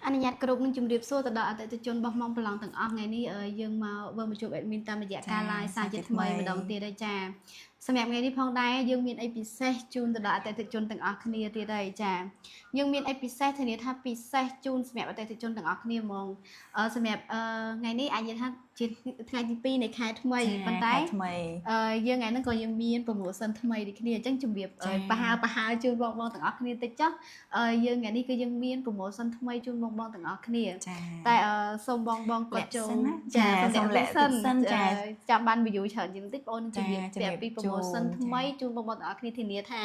អនុញ្ញាតគ្រប់នឹងជម្រាបសួរទៅដល់អតិថិជនរបស់មកប្រឡងទាំងអស់ថ្ងៃនេះយើងមកធ្វើមកជួប admin តាមរយៈការ live សារជាថ្មីម្ដងទៀតហើយចាសម្រាប់ថ្ងៃនេះផងដែរយើងមានអីពិសេសជូនទៅដល់អតិថិជនទាំងអស់គ្នាទៀតហើយចាយើងមានអីពិសេសធានាថាពិសេសជូនសម្រាប់អតិថិជនទាំងអស់គ្នាហ្មងសម្រាប់ថ្ងៃនេះអាចនិយាយថាជាថ្ងៃទី2នៃខែថ្មីប៉ុន្តែយើងថ្ងៃហ្នឹងក៏យើងមាន promotion ថ្មីដូចគ្នាអញ្ចឹងជម្រាបបហាជូនបងទាំងអស់គ្នាតិចចុះយើងថ្ងៃនេះគឺយើងមាន promotion ថ្មីជូនបងទាំងអស់គ្នាតែសូមបងគាត់ចូលចាសូមលាក់សិនចាំបាន view ច្រើនជាងបន្តិចបងជម្រាបប្រាប់ពី promotion ថ្មីជូនបងទាំងអស់គ្នាធានាថា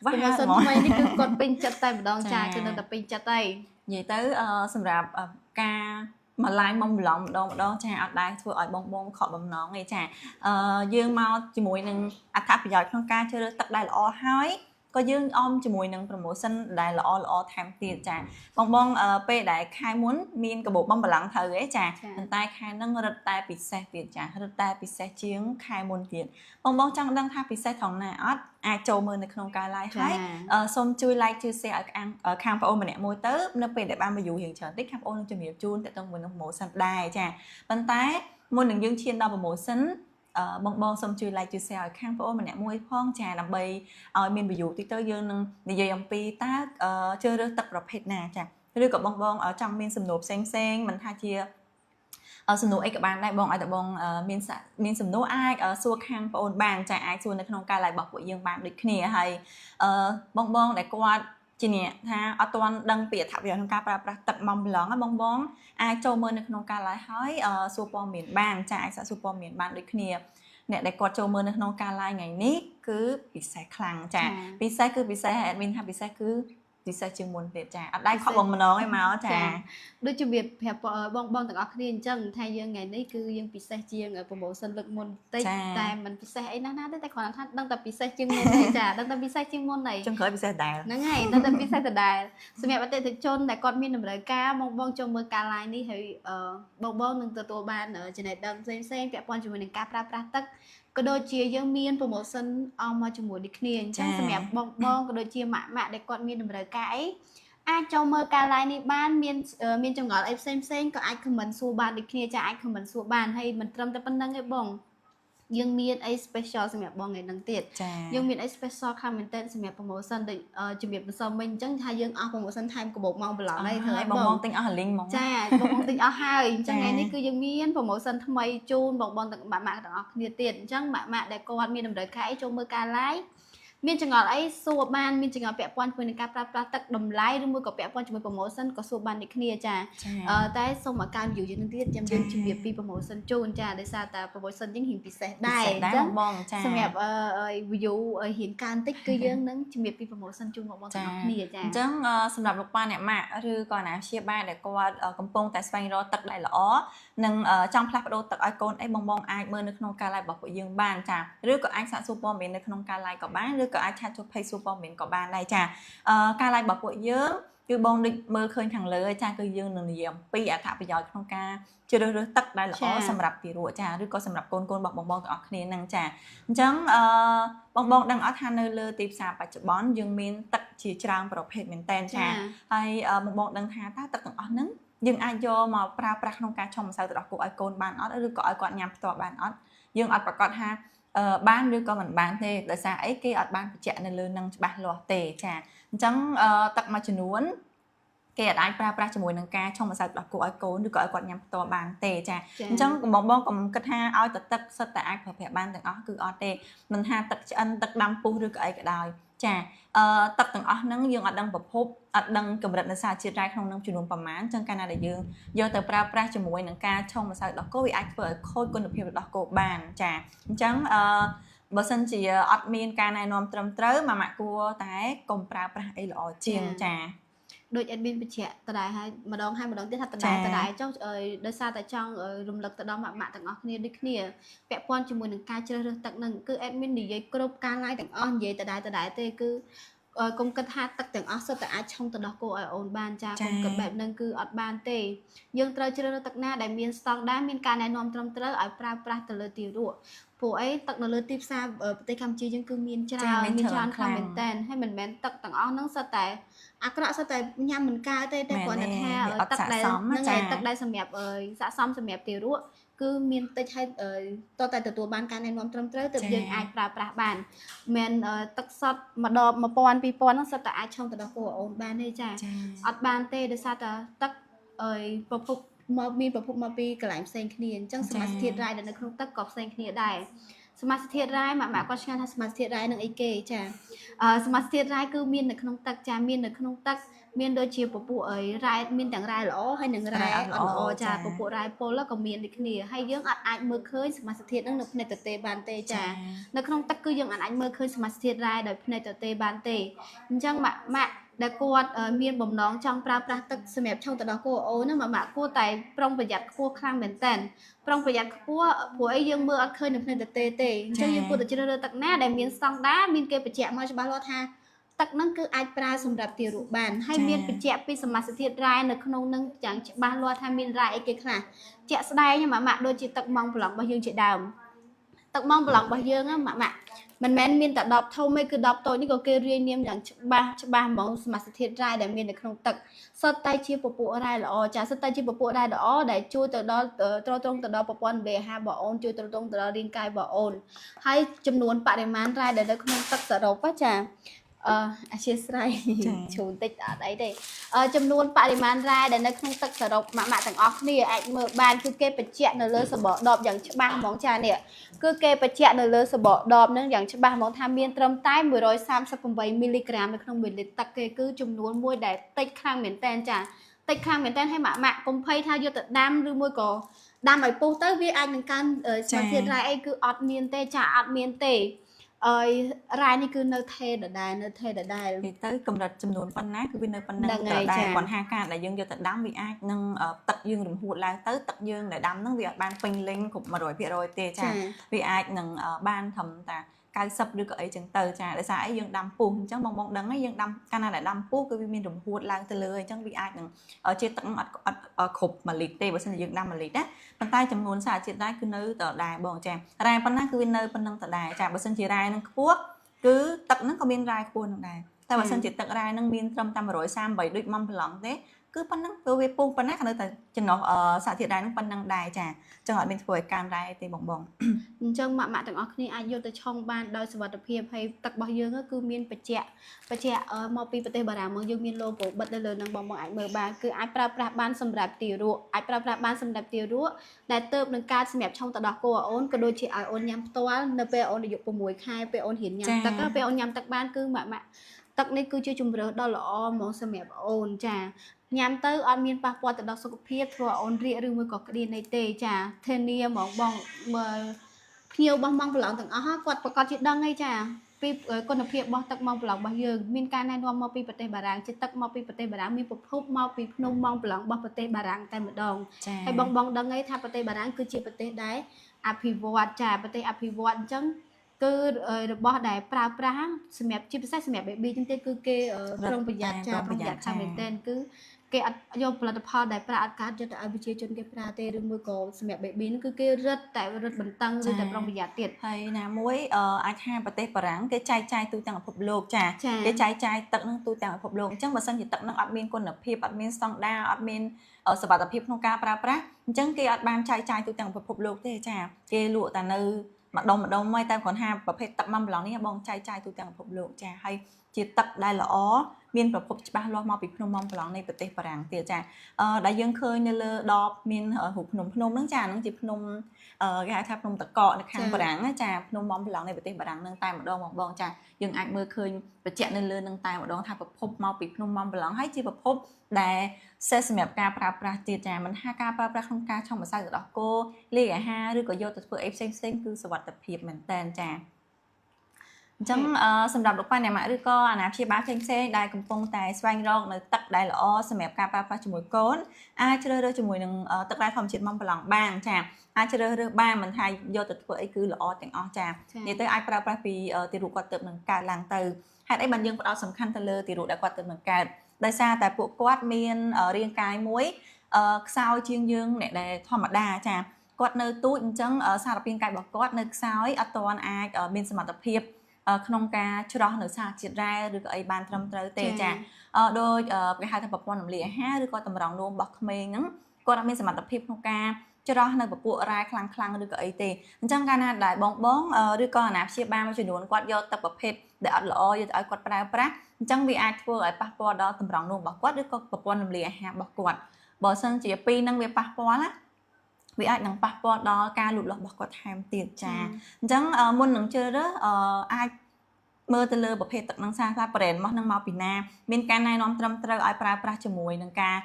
promotion ថ្មីនេះគឺគាត់ពេញចិត្តតែម្ដងចាគឺនៅតែពេញចិត្តហើយនិយាយទៅសម្រាប់ការមក live មកម្លងម្ដងចាអត់ដែរធ្វើឲ្យបងខកបំណងទេចាយើងមកជាមួយនឹងអត្ថប្រយោជន៍ក្នុងការជ្រើសរើសទឹកដែលល្អហើយក៏យើងអមជាមួយនឹង promotion ដែលល្អថែមទៀតចាបងពេលដែលខែមុនមានកាបូបបំបលាំងត្រូវទេចាប៉ុន្តែខែហ្នឹងរឹតតែពិសេសទៀតចារឹតតែពិសេសជាងខែមុនទៀតបងចង់ដឹងថាពិសេសត្រង់ណាអត់អាចចូលមើលនៅក្នុងការ live ហើយសូមជួយ like ជួយ share ឲ្យខាងបងអូនម្នាក់មួយទៅនៅពេលដែលបាន view រៀងច្រើនតិចខាងបងអូននឹងជំរាបជូនទៅនឹង promotion ដែរចាប៉ុន្តែមុននឹងយើងឈានដល់ promotion បងសូមជួយ like ជួយ share ឲ្យខាងបងអូនម្នាក់មួយផងចាដើម្បីឲ្យមាន view តិចទៅយើងនឹងនិយាយអំពីតើជ្រើសរើសទឹកប្រភេទណាចាឬក៏បងចង់មានសំណួរផ្សេងមិនថាជាសំណួរអីក៏បានដែរបងឲ្យតែបងមានសំណួរអាចសួរខាងបងអូនបានចាអាចសួរនៅក្នុងការ live របស់ពួកយើងបានដូចគ្នាហើយបងដែលគាត់ជាអ្នកថាអត់ទាន់ដឹងពីអត្ថប្រយោជន៍ក្នុងការប្រើប្រាស់ទឹកមុំប្លង់បងអាចចូលមើលនៅក្នុងការ live ហើយសួរព័ត៌មានបានចាអាចសាកសួរព័ត៌មានបានដូចគ្នាអ្នកដែលគាត់ចូលមើលនៅក្នុងការ live ថ្ងៃនេះគឺពិសេសខ្លាំងចាពិសេសគឺពិសេស admin ថាពិសេសគឺពិសេសជាងមុនទៀតចាអត់ដែរខកបំណងឯមកចាដូចជំរាបប្រាប់បងទាំងអស់គ្នាអញ្ចឹងថាយើងថ្ងៃនេះគឺយើងពិសេសជាង promotion លើកមុនតិចតែមិនពិសេសអីណាស់ទេតែគ្រាន់តែថាដឹងតែពិសេសជាងមុនទេចាដឹងតែពិសេសជាងមុនហើយចុងក្រោយពិសេសដែរហ្នឹងហើយដឹងតែពិសេសដដែលសម្រាប់អតិថិជនដែលគាត់មានតម្រូវការបងចូលមើលការ live នេះហើយបងនឹងទទួលបានចំណេះដឹងផ្សេងពាក់ព័ន្ធជាមួយនឹងការប្រើប្រាស់ទឹកក៏ដូចជាយើងមាន promotion អមមកជាមួយនេះគ្នាអញ្ចឹងសម្រាប់បងក៏ដូចជាម៉ាក់ដែលគាត់មានតម្រូវការអីអាចចូលមើលការ live នេះបានមានចម្ងល់អីផ្សេងក៏អាច comment សួរបានដូចគ្នាចាអាច comment សួរបានហើយមិនត្រឹមតែប៉ុណ្្នឹងទេបង យើងមានអី special សម្រាប់បងថ្ងៃហ្នឹងទៀត ចា យើងមានអី special ខាងមែនតើសម្រាប់ promotion ដូចជំរាបសួរមិញអញ្ចឹងថាយើងអស់ promotion ថែមកាបូបម៉ោងប្រឡងហើយធ្វើឲ្យ បង បង ទិញអស់លីងហ្មង ចាបងទិញអស់ហើយអញ្ចឹង ចា ថ្ងៃនេះគឺយើងមាន promotion ថ្មីជូនបងទាំងម៉ាក់ទាំងអស់គ្នាទៀតអញ្ចឹងម៉ាក់ដែលគាត់មានតម្រូវការអីចូលមើលការ live មានចង្អល់អីសួរបានមានចង្អល់ពាក់ព័ន្ធជាមួយនឹងការប្រើប្រាស់ទឹកតម្លៃឬមួយក៏ពាក់ព័ន្ធជាមួយ promotion ក៏សួរបានដូចគ្នាចាតែសូមឲ្យការ view យើងនឹងទៀតចាំយើងជំរាបពី promotion ជូនចាដោយសារតែ promotion យើងរៀងពិសេសដែរអញ្ចឹងបងចាសម្រាប់view រៀងកើនតិចគឺយើងនឹងជំរាបពី promotion ជូនបងទាំងអស់គ្នាចាអញ្ចឹងសម្រាប់លោកប៉ាអ្នកម៉ាក់ឬក៏ណាព្យាបាលដែលគាត់កំពុងតែស្វែងរកទឹកដែលល្អនិងចង់ផ្លាស់ប្ដូរទឹកឲ្យកូនអីបងអាចមើលនៅក្នុងការ live របស់ពួកយើងបានចាឬក៏អាចសាកសួរព័ត៌មាននៅក្នុងការ live ក៏បានឬក៏អាចឆាតចូល page សួរព័ត៌មានក៏បានដែរចាការ live របស់ពួកយើងគឺបងដូចមើលឃើញខាងលើចាគឺយើងនឹងនិយាយអំពីអត្ថប្រយោជន៍ក្នុងការជ្រើសរើសទឹកដែលល្អសម្រាប់ទារកចាឬក៏សម្រាប់កូនរបស់បងទាំងអស់គ្នាហ្នឹងចាអញ្ចឹងបងដឹងអត់ថានៅលើទីផ្សារបច្ចុប្បន្នយើងមានទឹកជាច្រើនប្រភេទមែនតើចាហើយបងដឹងថាតើទឹកទាំងអស់ហ្នឹងយើងអាចយកមកប្រើប្រាស់ក្នុងការឆុងម្សៅទឹកដោះគោឲ្យកូនបានអត់ឬក៏ឲ្យគាត់ញ៉ាំផ្ទាល់បានអត់យើងអត់ប្រកាសថាបានឬក៏មិនបានទេដោយសារអីគេអត់បានបញ្ជាក់នៅលើនឹងច្បាស់លាស់ទេចាអញ្ចឹងទឹកមួយចំនួនគេអាចប្រើប្រាស់ជាមួយនឹងការឆុងម្សៅទឹកដោះគោឲ្យកូនឬក៏ឲ្យគាត់ញ៉ាំផ្ទាល់បានទេចាអញ្ចឹងបងកុំគិតថាឲ្យតែទឹកសិតតែអាចប្រើប្រាស់បានទាំងអស់គឺអត់ទេមិនថាទឹកឆ្អិនទឹកដាំពុះឬក៏អីក៏ដោយចាទឹកទាំងអស់ហ្នឹងយើងអត់ដឹងប្រភពអត់ដឹងកម្រិតនៃសារជាតិរ៉ែក្នុងនឹងចំនួនប្រមាណអញ្ចឹងកាលណាដែលយើងយកទៅប្រើប្រាស់ជាមួយនឹងការឆុងម្សៅទឹកដោះគោវាអាចធ្វើឲ្យខូចគុណភាពទឹកដោះគោបានចាអញ្ចឹងបើសិនជាអត់មានការណែនាំត្រឹមត្រូវម៉ាក់គួរតែកុំប្រើប្រាស់អីល្អជាងចាដូច admin បញ្ជាក់តដែរហើយម្ដងទៀតថាតដែរចុះដោយសារតែចង់រំលឹកទៅដល់ម៉ាក់ទាំងអស់គ្នាដូចគ្នាពាក់ព័ន្ធជាមួយនឹងការជ្រើសរើសទឹកនឹងគឺ admin និយាយគ្រប់ការ live ទាំងអស់និយាយតដែរទេគឺកុំគិតថាទឹកទាំងអស់សុទ្ធតែអាចឆុងទៅដោះគោឲ្យអូនបានចាកុំគិតបែបហ្នឹងគឺអត់បានទេយើងត្រូវជ្រើសរើសទឹកណាដែលមានស្តង់ដារមានការណែនាំត្រឹមត្រូវឲ្យប្រើប្រាស់ទៅលើទារកព្រោះអីទឹកនៅលើទីផ្សារប្រទេសកម្ពុជាយើងគឺមានច្រើនខ្លាំងមែនតើហើយមិនមែនទឹកទាំងអស់ហ្នឹងសុទ្ធតែអាក្រក់សុទ្ធតែញ៉ាំមិនកើតទេតែគ្រាន់តែថាទឹកដែលហ្នឹងឯងទឹកដែលសម្រាប់ស័ក្តិសមសម្រាប់ទារកគឺមានតិចហើយតតែទទួលបានការណែនាំត្រឹមត្រូវទើបយើងអាចប្រើប្រាស់បានមិនទឹកសតមួយដប1000 2000ហ្នឹងសុទ្ធតែអាចឆុងទៅដល់គោអូនបានទេចាអត់បានទេដោយសារតែទឹកប្រភពមានប្រភពមកពីកន្លែងផ្សេងគ្នាអញ្ចឹងសមាសធាតុរ៉ែដែលនៅក្នុងទឹកក៏ផ្សេងគ្នាដែរសមាសធាតុរ៉ែម៉ាក់គាត់ឆ្ងាញ់ថាសមាសធាតុរ៉ែនឹងអីគេចាសមាសធាតុរ៉ែគឺមាននៅក្នុងទឹកចាមាននៅក្នុងទឹកមានដូចជាពពួករ៉ែមានទាំងរ៉ែល្អហើយនិងរ៉ែអត់ល្អចាពពួករ៉ែពុលក៏មានដូចគ្នាហើយយើងអាចមើលឃើញសមាសធាតុនឹងនៅភ្នែកទទេបានទេចានៅក្នុងទឹកគឺយើងអាចមើលឃើញសមាសធាតុរ៉ែដោយភ្នែកទទេបានទេអញ្ចឹងម៉ាក់ដែលគាត់មានបំណងចង់ប្រើប្រាស់ទឹកសម្រាប់ឆុងទៅដល់គោអូនហ្នឹងម៉ាក់គួរតែប្រុងប្រយ័ត្នខ្ពស់ខ្លាំងមែនតើប្រុងប្រយ័ត្នខ្ពស់ព្រោះអីយើងមើលអត់ឃើញនៅភ្នែកទទេទេអញ្ចឹងយើងគួរតែជ្រើសរើសទឹកណាដែលមានស្តង់ដារមានគេបញ្ជាក់មកច្បាស់លាស់ថាទឹកហ្នឹងគឺអាចប្រើសម្រាប់ទារកបានហើយមានបញ្ជាក់ពីសមាសធាតុរ៉ែនៅក្នុងហ្នឹងយ៉ាងច្បាស់លាស់ថាមានរ៉ែអីគេខ្លះជាក់ស្ដែងម៉ាក់ដូចជាទឹកម៉ងប្រឡងរបស់យើងជាដើមទឹកម៉ងប្រឡងរបស់យើងម៉ាក់មិនមែនមានតែ10ធំទេគឺ10តូចនេះក៏គេរាយនាមយ៉ាងច្បាស់ហ្មងសមាសធាតុរ៉ែដែលមាននៅក្នុងទឹកសុទ្ធតែជាពពួករ៉ែល្អចាសុទ្ធតែជាពពួករ៉ែល្អដែលជួយទៅដល់ទ្រទ្រង់ទៅដល់ប្រព័ន្ធរំលាយអាហាររបស់អូនជួយទ្រទ្រង់ទៅដល់រាងកាយរបស់អូនហើយចំនួនបរិមាណរ៉ែដែលនៅក្នុងទឹកសរុបចាអធិស្ឋានជូនតិចអត់អីទេចំនួនបរិមាណរ៉ែដែលនៅក្នុងទឹកសរុបម៉ាក់ទាំងអស់គ្នាអាចមើលបានគឺគេបញ្ជាក់នៅលើសបកដបយ៉ាងច្បាស់ហ្មងចានេះគឺគេបញ្ជាក់នៅលើសបកដបហ្នឹងយ៉ាងច្បាស់ហ្មងថាមានត្រឹមតែ138មីលីក្រាមនៅក្នុង1លីត្រទឹកគេគឺចំនួនមួយដែលតិចខ្លាំងមែនតើចាតិចខ្លាំងមែនតើហើយម៉ាក់កុំភ័យថាយកទៅដាំឬមួយក៏ដាំឲ្យពុះទៅវាអាចនឹងកើនសមាសធាតុរ៉ែអីគឺអត់មានទេចាអត់មានទេរ៉ែនេះគឺនៅថេដដែលទៅកម្រិតចំនួនប៉ុណ្ណាគឺវានៅប៉ុណ្ណឹងតែគាត់ថាការដែលយើងយកទៅដាំវាអាចនឹងទឹកយើងរំហួតឡើងទៅទឹកយើងដែលដាំហ្នឹងវាអត់បានពេញលេញគ្រប់ 100% ទេចាវាអាចនឹងបានត្រឹមតែ90ឬក៏អីចឹងទៅចាដោយសារអីយើងដាំពុះអញ្ចឹងបងដឹងហើយយើងដាំកាលណាដែលដាំពុះគឺវាមានរំហួតឡើងទៅលើអញ្ចឹងវាអាចនឹងជាទឹកអត់គ្រប់1លីត្រទេបើមិនយើងដាំ1លីត្រណាប៉ុន្តែចំនួនសារជាតិរ៉ែគឺនៅតដែរបងចារ៉ែប៉ុណ្ណាគឺវានៅប៉ុណ្ណឹងតដែរចាបើមិនជារ៉ែនឹងខ្ពស់គឺទឹកហ្នឹងក៏មានរ៉ែខ្ពស់នឹងដែរតែបើមិនជាទឹករ៉ែនឹងមានត្រឹមតែ138ដូចម៉មប្រឡងទេ cứប៉ុណ្ណឹងគឺវាពុះប៉ុណ្ណានៅតែចំណុះសារធាតុរ៉ែនឹងប៉ុណ្ណឹងដែរចាចឹងអត់មានធ្វើឲ្យកើនរ៉ែទេបង អញ្ចឹងម៉ាក់ទាំងអស់គ្នាអាចយកទៅឆុងបានដោយសុវត្ថិភាពហើយទឹករបស់យើងគឺមានបច្ចៈមកពីប្រទេសបារាំងមកយើងមាន logo បិទនៅលើនឹងបងអាចមើលបានគឺអាចប្រើប្រាស់បានសម្រាប់ទារកអាចប្រើប្រាស់បានសម្រាប់ទារកដែលទៅនឹងការសម្រាប់ឆុងទៅដល់គោអូនក៏ដូចជាឲ្យអូនញ៉ាំផ្ទាល់នៅពេលអូនអាយុ6ខែពេលអូនរៀនញ៉ាំទឹកពេលអូនញ៉ាំទឹកបានគឺម៉ាក់ទឹកនេះគឺជាជំរើសដ៏ល្អហ្មងសម្រាប់អូនចាញ៉ាំទៅអត់មានប៉ះពាល់ទៅដល់សុខភាពធ្វើឲ្យអូនរាកឬមួយក៏ក្តៀនអីទេចាធានាហ្មងបងមើលភ្ញៀវរបស់ម៉ងប្រឡងទាំងអស់គាត់ប្រកាសជាដឹងអីចាពីគុណភាពរបស់ទឹកម៉ងប្រឡងរបស់យើងមានការណែនាំមកពីប្រទេសបារាំងជាទឹកមកពីប្រទេសបារាំងមានប្រភពមកពីភ្នំម៉ងប្រឡងរបស់ប្រទេសបារាំងតែម្ដងហើយបងដឹងអីថាប្រទេសបារាំងគឺជាប្រទេសដែលអភិវឌ្ឍចាប្រទេសអភិវឌ្ឍអញ្ចឹងគឺរបស់ដែលប្រើប្រាស់សម្រាប់ជាពិសេសសម្រាប់ baby ចឹងទេគឺគេប្រុងប្រយ័ត្នចាប្រុងប្រយ័ត្នខាងមែនទែនគឺគេអត់យកផលិតផលដែលប្រើអត់កើតយកទៅឲ្យប្រជាជនគេប្រើទេឬមួយក៏សម្រាប់ baby ហ្នឹងគឺគេរឹតបន្តឹងឬតែប្រុងប្រយ័ត្នទៀតហើយណាមួយអាចថាប្រទេសបារាំងគេចែកចាយទូទាំងពិភពលោកចាគេចែកចាយទឹកហ្នឹងទូទាំងពិភពលោកអញ្ចឹងបើសិនជាទឹកហ្នឹងអត់មានគុណភាពអត់មានស្តង់ដារអត់មានសុវត្ថិភាពក្នុងការប្រើប្រាស់អញ្ចឹងគេអត់បានចែកចាយទូទាំងពិភពលោកទេចាគេលក់តែនៅម្ដុំមកតែគ្រាន់ថាប្រភេទទឹកម៉ាំប្លង់នេះបងចែកចាយទូទាំងពិភពលោកចាហើយជាទឹកដែលល្អមានប្រភពច្បាស់លាស់មកពីភ្នំម៉ាំប្លង់នៃប្រទេសបារាំងទៀតចាដែលយើងឃើញនៅលើដបមានរូបភ្នំហ្នឹងចាហ្នឹងជាភ្នំគេហៅថាភ្នំតកកនៅខាងបារាំងចាភ្នំម៉ាំប្លង់នៃប្រទេសបារាំងហ្នឹងតែម្ដងបងចាយើងអាចមើលឃើញបញ្ជាក់នៅលើហ្នឹងតែម្ដងថាប្រភពមកពីភ្នំម៉ាំប្លង់ហើយជាប្រភពដែលសេះសម្រាប់ការប្រើប្រាស់ទៀតចាមិនថាការប្រើប្រាស់ក្នុងការឆុងម្សៅទឹកដោះគោលាយអាហារឬក៏យកទៅធ្វើអីផ្សេងគឺសុវត្ថិភាពមែនតើចាអញ្ចឹងសម្រាប់លោកប៉ាអ្នកម៉ាក់ឬក៏អាណាព្យាបាលផ្សេងដែលកំពុងតែស្វែងរកនៅទឹកដែលល្អសម្រាប់ការប្រើប្រាស់ជាមួយកូនអាចជ្រើសរើសជាមួយនឹងទឹកដែលធម្មជាតិម៉ងប្រឡងបានចាអាចជ្រើសរើសបានមិនថាយកទៅធ្វើអីគឺល្អទាំងអស់ចានិយាយទៅអាចប្រើប្រាស់ពីទារកគាត់ទៅនឹងកើតឡើងទៅហេតុអីបានយើងផ្ដោតសំខាន់ទៅលើទារកដែលគាត់ទៅនឹងកើតដោយសារតែពួកគាត់មានរាងកាយមួយខ្សោយជាងយើងអ្នកដែលធម្មតាចាគាត់នៅទូចអញ្ចឹងសារពាង្គកាយរបស់គាត់នៅខ្សោយអត់ទាន់អាចមានសមត្ថភាពក្នុងការច្រោះនៅសារជាតិរ៉ែឬក៏អីបានត្រឹមត្រូវទេចាដោយគេហៅថាប្រព័ន្ធរំលាយអាហារឬក៏តម្រង់នោមរបស់ក្មេងហ្នឹងគាត់អត់មានសមត្ថភាពក្នុងការច្រោះនៅពពួករ៉ែខ្លាំងឬក៏អីទេអញ្ចឹងកាលណាដែលបងឬក៏អាណាព្យាបាលមួយចំនួនគាត់យកទឹកប្រភេទដែលអត់ល្អយកទៅឲ្យគាត់ប្រើប្រាស់អញ្ចឹងវាអាចធ្វើឲ្យប៉ះពាល់ដល់តម្រង់នោមរបស់គាត់ឬក៏ប្រព័ន្ធរំលាយអាហាររបស់គាត់បើសិនជាពីរហ្នឹងវាប៉ះពាល់ណាវាអាចនឹងប៉ះពាល់ដល់ការលូតលាស់របស់គាត់ថែមទៀតចាអញ្ចឹងមុននឹងជ្រើសរើសអាចមើលទៅលើប្រភេទទឹកនឹងថាប្រេនមកនឹងមកពីណាមានការណែនាំត្រឹមត្រូវឲ្យប្រើប្រាស់ជាមួយនឹងការ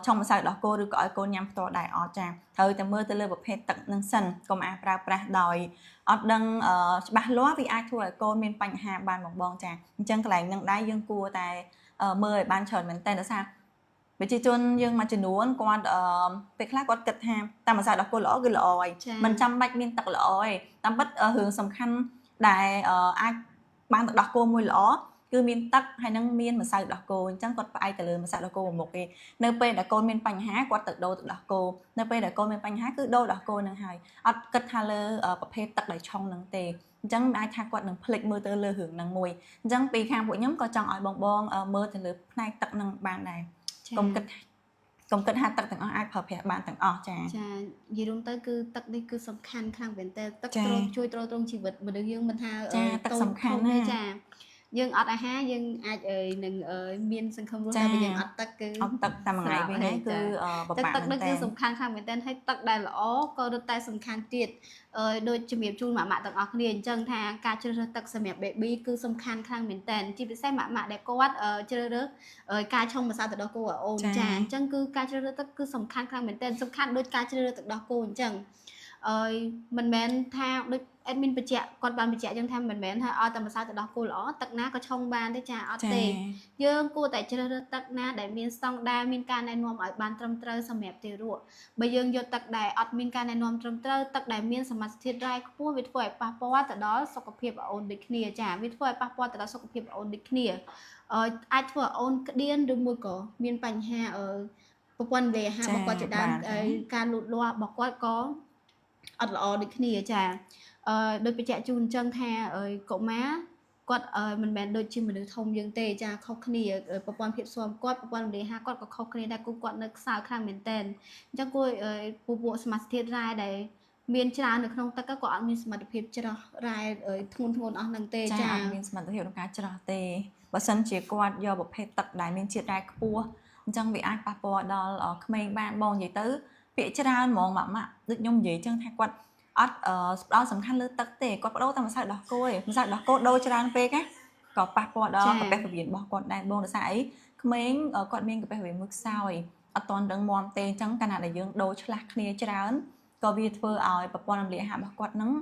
ឆុងម្សៅដោះគោឬក៏ឲ្យកូនញ៉ាំផ្ទាល់ដែរអត់ចាត្រូវតែមើលទៅលើប្រភេទទឹកនឹងសិនកុំអាចប្រើប្រាស់ដោយអត់ដឹងច្បាស់លាស់វាអាចធ្វើឲ្យកូនមានបញ្ហាបានបងចាអញ្ចឹងកន្លែងនឹងដែរយើងគួរតែមើលឲ្យបានច្រើនមែនតើដោយសារប្រជាជនយើងមួយចំនួនគាត់ពេលខ្លះគាត់គិតថាតាមម្សៅដោះគោល្អគឺល្អហើយមិនចាំបាច់មានទឹកល្អទេតាមពិតរឿងសំខាន់ដែលអាចបានទឹកដោះគោមួយល្អគឺមានទឹកហើយនឹងមានម្សៅដោះគោអញ្ចឹងគាត់ផ្អែកទៅលើម្សៅដោះគោមួយមុខទេនៅពេលដែលកូនមានបញ្ហាគាត់ទៅដូរទឹកដោះគោនៅពេលដែលកូនមានបញ្ហាគឺដូរដោះគោនឹងហើយអត់គិតថាលើប្រភេទទឹកដែលឆុងនឹងទេអញ្ចឹងអាចថាគាត់នឹងភ្លេចមើលទៅលើរឿងហ្នឹងមួយអញ្ចឹងពីខាងពួកខ្ញុំក៏ចង់ឲ្យបងមើលទៅលើផ្នែកទឹកនឹងបានដែរកុំគិតថាទឹកទាំងអស់អាចប្រើប្រាស់បានទាំងអស់ចានិយាយរួមទៅគឺទឹកនេះគឺសំខាន់ខ្លាំងមែនតើទឹកជួយទ្រទ្រង់ជីវិតមនុស្សយើងមិនថាទឹកសំខាន់ណាចាយើងអត់អាហារយើងអាចនឹងមានសង្ឃឹមរស់តែបើយើងអត់ទឹកគឺអត់ទឹកតែមួយថ្ងៃពីរថ្ងៃគឺបបាក់ទឹកនេះគឺសំខាន់ខ្លាំងមែនតើហើយទឹកដែលល្អក៏រត់តែសំខាន់ទៀតដូចជំរាបជូនម៉ាក់ទាំងអស់គ្នាអញ្ចឹងថាការជ្រើសរើសទឹកសម្រាប់ baby គឺសំខាន់ខ្លាំងមែនតើជាពិសេសម៉ាក់ដែលគាត់ជ្រើសរើសការឆុងម្សៅទឹកដោះគោឲ្យអូនចាអញ្ចឹងគឺការជ្រើសរើសទឹកគឺសំខាន់ខ្លាំងមែនតើសំខាន់ដូចការជ្រើសរើសទឹកដោះគោអញ្ចឹងមិនមែនថាដូច admin បញ្ជាក់គាត់បានបញ្ជាក់ចឹងថាមិនមែនថាឲ្យតែម្សៅទឹកដោះគោល្អទឹកណាក៏ឆុងបានទេចាអត់ទេយើងគួរតែជ្រើសរើសទឹកណាដែលមានស្តង់ដារមានការណែនាំឲ្យបានត្រឹមត្រូវសម្រាប់ទារកបើយើងយកទឹកដែលអត់មានការណែនាំត្រឹមត្រូវទឹកដែលមានសមាសធាតុរ៉ែខ្ពស់វាធ្វើឲ្យប៉ះពាល់ទៅដល់សុខភាពអូនដូចគ្នាចាវាធ្វើឲ្យប៉ះពាល់ទៅដល់សុខភាពអូនដូចគ្នាអាចធ្វើឲ្យអូនក្តៀនឬមួយក៏មានបញ្ហាប្រព័ន្ធរំលាយអាហាររបស់គាត់ជាដើមការលូតលាស់របស់គាត់ក៏អត់ល្អដូចគ្នាចាដោយបញ្ជាក់ជូនអញ្ចឹងថាកុមារ គាត់មិនមែនដូចជាមនុស្សធំយើងទេចាខុសគ្នាប្រព័ន្ធភាពស៊ាំគាត់ប្រព័ន្ធរំលាយអាហារគាត់ក៏ខុសគ្នាដែរគាត់នៅខ្សោយខ្លាំងមែនតើអញ្ចឹងគួរពួកសមាជិករ៉ែដែលមានច្រើននៅក្នុងទឹកក៏អត់មានសមត្ថភាពច្រោះរ៉ែធ្ងន់អស់ហ្នឹងទេចាអត់មានសមត្ថភាពក្នុងការច្រោះទេបើសិនជាគាត់យកប្រភេទទឹកដែលមានជាតិរ៉ែខ្ពស់អញ្ចឹងវាអាចប៉ះពាល់ដល់ក្មេងបានបងនិយាយទៅពាក្យច្រើនហ្មងម៉ាក់ដូចខ្ញុំនិយាយអញ្ចឹងថាគាត់អត់ផ្ដោតសំខាន់លើទឹកទេគាត់បដូរតែម្សៅដោះគោឯងម្សៅដោះគោដូរច្រើនពេកណាក៏ប៉ះពាល់ដល់កាពះពោះវៀនរបស់គាត់ដែរបងដោយសារអីក្មេងគាត់មានកាពះពោះវៀនមួយខ្សោយអត់តន់រឹងមាំទេអញ្ចឹងកាលណាដែលយើងដូរឆ្លាស់គ្នាច្រើនក៏វាធ្វើឲ្យប្រព័ន្ធរំលាយអាហាររបស់គាត់នឹង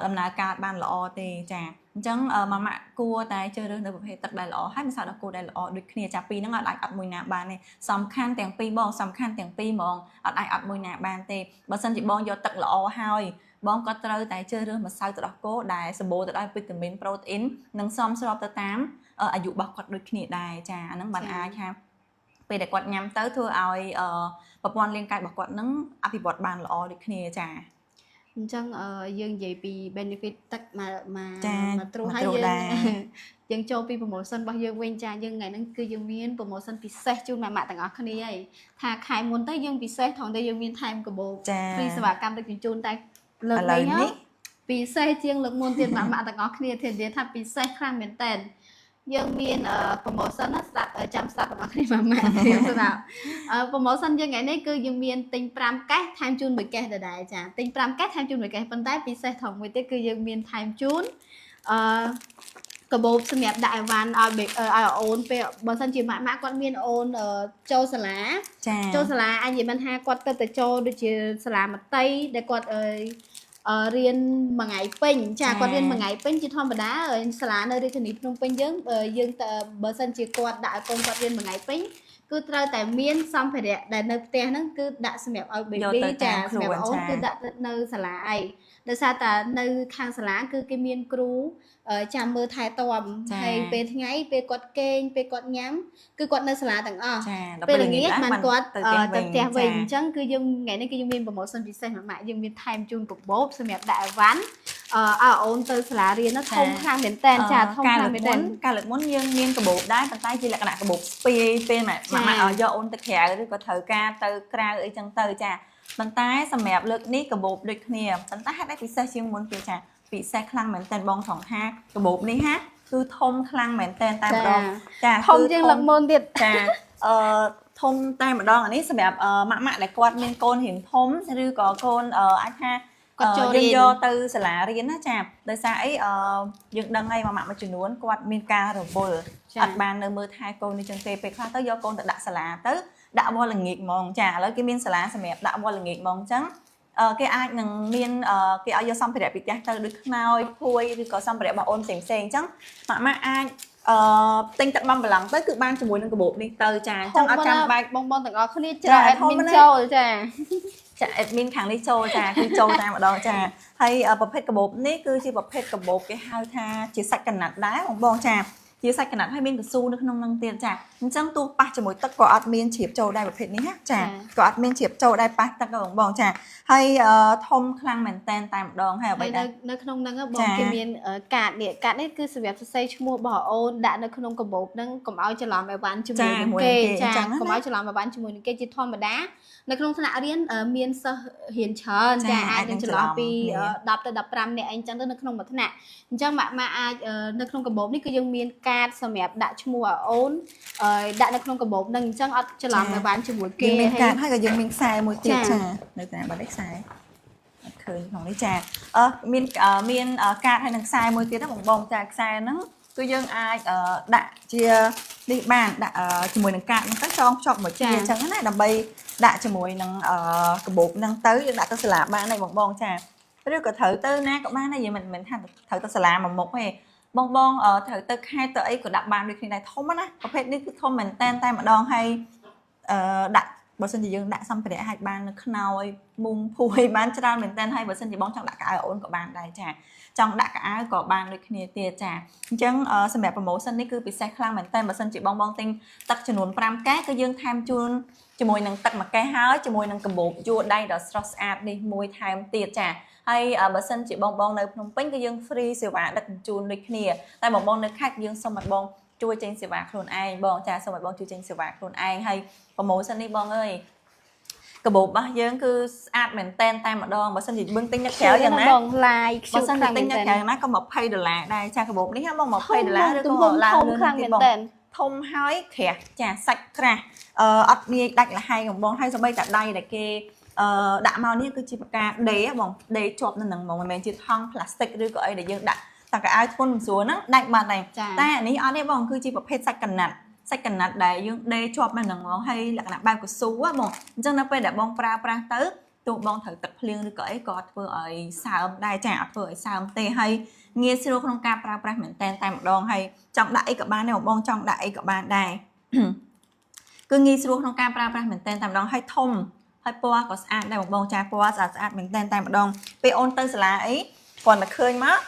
ដំណើរការបានល្អទេចាអញ្ចឹងម៉ាក់គួរតែជ្រើសរើសនៅប្រភេទទឹកដែលល្អហើយម្សៅដោះគោដែលល្អដូចគ្នាចាពីរហ្នឹងអាចអត់មួយណាបានទេសំខាន់ទាំងពីរហ្មងអត់អាចមួយណាបានទេបើសិនជាបងយកទឹកល្អហើយបងក៏ត្រូវតែជ្រើសរើសម្សៅទឹកដោះគោដែលសម្បូរទៅដោយវីតាមីនប្រូតអ៊ីននិងសមស្របទៅតាមអាយុរបស់គាត់ដូចគ្នាដែរចាអាហ្នឹងបានអាចថាពេលដែលគាត់ញ៉ាំទៅធ្វើឲ្យប្រព័ន្ធរាងកាយរបស់គាត់នឹងអភិវឌ្ឍបានល្អដូចគ្នាចាអញ្ចឹងយើងនិយាយពី benefit ទឹកមកត្រួសហើយយើងចូលពី promotion របស់យើងវិញចាយើងថ្ងៃហ្នឹងគឺយើងមាន promotion ពិសេសជូនម៉ាក់ទាំងអស់គ្នាហើយថាខែមុនទៅយើងពិសេសថងទៅយើងមានថែមកាបូបពីសេវាកម្មដឹកជញ្ជូនតែលើកនេះពិសេសជាងលើកមុនទៀតម៉ាក់ទាំងអស់គ្នាធានាថាពិសេសខ្លាំងមែនតើយើងមាន promotion ណាស្ដាប់ចាំស្ដាប់របស់គ្នាម៉ាក់ខ្ញុំស្ដាប់promotion យើងថ្ងៃនេះគឺយើងមានទិញ5កេសថែមជូន1កេសដដែលចាទិញ5កេសថែមជូន1កេសប៉ុន្តែពិសេសថងមួយទៀតគឺយើងមានថែមជូនកាបូបសម្រាប់ដាក់អីវ៉ាន់ឲ្យអូនពេលបើសិនជាម៉ាក់គាត់មានអូនចូលសាលាចូលសាលាអាចនិយាយមិនថាគាត់ទៅចូលដូចជាសាលាមត្តេយ្យដែលគាត់រៀនមួយថ្ងៃពេញចាគាត់រៀនមួយថ្ងៃពេញជាធម្មតាសាលានៅរាជធានីភ្នំពេញយើងទៅបើសិនជាគាត់ដាក់ឲ្យកូនគាត់រៀនមួយថ្ងៃពេញគឺត្រូវតែមានសម្ភារៈដែលនៅផ្ទះហ្នឹងគឺដាក់សម្រាប់ឲ្យ baby ចាសម្រាប់អូនគឺដាក់នៅសាលាអីដោយសារតែនៅខាងសាលាគឺគេមានគ្រូចាំមើលថែទាំហើយពេលថ្ងៃពេលគាត់គេងពេលគាត់ញ៉ាំគឺគាត់នៅសាលាទាំងអស់ពេលល្ងាចបានគាត់ទៅផ្ទះវិញអញ្ចឹងគឺយើងថ្ងៃនេះគឺយើងមាន promotion ពិសេសម៉ាក់យើងមានថែមជូនកាបូបសម្រាប់ដាក់អីវ៉ាន់ឲ្យអូនទៅសាលារៀននោះធំខ្លាំងមែនតើចាធំខ្លាំងមែនតើកាលលើកមុនយើងមានកាបូបដែរប៉ុន្តែជាលក្ខណៈកាបូបស្ពាយពេលម៉ាក់យកអូនទៅក្រៅឬក៏ត្រូវការទៅក្រៅអីចឹងទៅចាប៉ុន្តែសម្រាប់លើកនេះកាបូបដូចគ្នាប៉ុន្តែហេតុអីពិសេសជាងមុនទៀតចាពិសេសខ្លាំងមែនតើបងថងថាកាបូបនេះហាគឺធំខ្លាំងមែនតើតែម្ដងចាធំជាងលើកមុនទៀតចាធំតែម្ដងអានេះសម្រាប់ម៉ាក់ដែលគាត់មានកូនរៀងធំឬក៏កូនអាចថាគាត់ចូលរៀនយកទៅសាលារៀនណាចាដោយសារអីយើងដឹងហើយម៉ាក់មួយចំនួនគាត់មានការរវល់អត់បាននៅមើលថែកូននេះចឹងទេពេលខ្លះទៅយកកូនទៅដាក់សាលាទៅដាក់វល់ល្ងាចហ្មងចាឥឡូវគេមានសាលាសម្រាប់ដាក់វល់ល្ងាចហ្មងអញ្ចឹងគេអាចនឹងមានគេឲ្យយកសម្ភារៈពីផ្ទះទៅដូចខ្នើយភួយឬក៏សម្ភារៈរបស់អូនផ្សេងអញ្ចឹងម៉ាក់អាចទិញទឹកបំបឡង់ទៅគឺបានជាមួយនឹងកាបូបនេះទៅចាអញ្ចឹងអត់ចាំបាច់បងទាំងអស់គ្នាច្រើន admin ចូលចាadmin ខាងនេះចូលចាគឺចូលតែម្ដងចាហើយប្រភេទកាបូបនេះគឺជាប្រភេទកាបូបគេហៅថាជាសាច់កណាត់ដែរបងចាជាសាច់កណាត់ហើយមានកស៊ូនៅក្នុងនឹងទៀតចាអញ្ចឹងទោះប៉ះជាមួយទឹកក៏អត់មានជ្រាបចូលដែរប្រភេទនេះណាចាក៏អត់មានជ្រាបចូលដែរប៉ះទឹកបងចាហើយធំខ្លាំងមែនតែម្ដងហើយអ្វីដែរនៅក្នុងហ្នឹងបងគេមានកាតនេះគឺសម្រាប់សរសេរឈ្មោះរបស់អូនដាក់នៅក្នុងកាបូបហ្នឹងកុំឲ្យច្រឡំអីវ៉ាន់ជាមួយនឹងគេចាកុំឲ្យច្រឡំអីវ៉ាន់ជាមួយនឹងគេជាធម្មតានៅក្នុងថ្នាក់រៀនមានសិស្សរៀនច្រើនចាអាចនឹងច្រឡំពី10ទៅ15នាក់អីចឹងទៅនៅក្នុងមួយថ្នាក់អញ្ចឹងម៉ាក់អាចនៅក្នុងកាបូបនេះគឺយើងមានកាតសម្រាប់ដាក់ឈ្មោះឲ្យអូនដាក់នៅក្នុងកាបូបហ្នឹងអញ្ចឹងអត់ច្រឡំអីវ៉ាន់ជាមួយគេមានកាតហើយក៏យើងមានខ្សែមួយទៀតចានៅតាមបាត់នេះខ្សែអត់ឃើញក្នុងនេះចាមានកាតហើយនឹងខ្សែមួយទៀតណាបងចាខ្សែហ្នឹងគឺយើងអាចដាក់ជានេះបានដាក់ជាមួយនឹងកាតហ្នឹងទៅចងភ្ជាប់មួយជាអញ្ចឹងណាដើម្បីដាក់ជាមួយនឹងកាបូបហ្នឹងទៅយើងដាក់ទៅសាលាបានហើយបងចាឬក៏ត្រូវទៅណាក៏បានដែរយើងមិនថាត្រូវទៅសាលាមួយមុខទេបងត្រូវទៅខេត្តទៅអីក៏ដាក់បានដូចគ្នាដែរធំណាប្រភេទនេះគឺធំមែនតែម្ដងហើយដាក់បើសិនជាយើងដាក់សម្ភារៈអាចបាននៅខ្នើយមុំភួយបានច្រើនមែនតែហើយបើសិនជាបងចង់ដាក់កៅអៅអូនក៏បានដែរចាចង់ដាក់កៅអៅក៏បានដូចគ្នាទៀតចាអញ្ចឹងសម្រាប់ promotion នេះគឺពិសេសខ្លាំងមែនតែបើសិនជាបងទិញទឹកចំនួន5កែគឺយើងថែមជូនជាមួយនឹងទឹកមួយកែហើយជាមួយនឹងកាបូបយួរដៃដ៏ស្រស់ស្អាតនេះមួយថែមទៀតចា ហើយបើសិនជាបងនៅភ្នំពេញគឺយើង free សេវាដឹកជញ្ជូនដូចគ្នាតែបងនៅខេត្តយើងសូមឲ្យបងជួយចេញសេវាខ្លួនឯងបងចាសូមឲ្យបងជួយចេញសេវាខ្លួនឯងហើយ promotion នេះបងអើយកាបូបរបស់យើងគឺស្អាតមែនតែនតែម្ដងបើសិនជាបឹងទិញនៅក្រៅយ៉ាងណាបង live បើសិនជាទិញនៅក្រៅណាក៏$20ដែរចាកាបូបនេះបង$20ឬក៏ឡើងលឿនខ្លាំងមែនតែនធំហើយក្រាស់ចាសាច់ក្រាស់អត់ងាយដាច់លហើយបងហើយសូម្បីតែដៃដែលគេដាក់មកនេះគឺជាប្រការដេបងដេជាប់នៅនឹងហ្មងមិនមែនជាថង់ផ្លាស្ទិកឬក៏អីដែលយើងដាក់តែកៅអៅធ្ងន់មិនស្រួលហ្នឹងដាច់បាត់ដែរតែអានេះអត់ទេបងគឺជាប្រភេទសាច់កណាត់ដែលយើងដេជាប់នៅនឹងហ្មងហើយលក្ខណៈបែបកស៊ូហ៎បងអញ្ចឹងនៅពេលដែលបងប្រើប្រាស់ទៅទោះបងត្រូវទឹកភ្លៀងឬក៏អីក៏អត់ធ្វើឲ្យសើមដែរចាអត់ធ្វើឲ្យសើមទេហើយងាយស្រួលក្នុងការប្រើប្រាស់មែនតែនតែម្ដងហើយចង់ដាក់អីក៏បានដែរបងចង់ដាក់អីក៏បានដែរគឺងាយស្រួលក្នុងការប្រើប្រាស់មែនតែនតែម្ដងហើយធំហើយពណ៌ក៏ស្អាតដែរបងចាពណ៌ស្អាតមែនតែនតែម្ដងពេលអូនទៅសាលាអីគាត់តែឃើញមក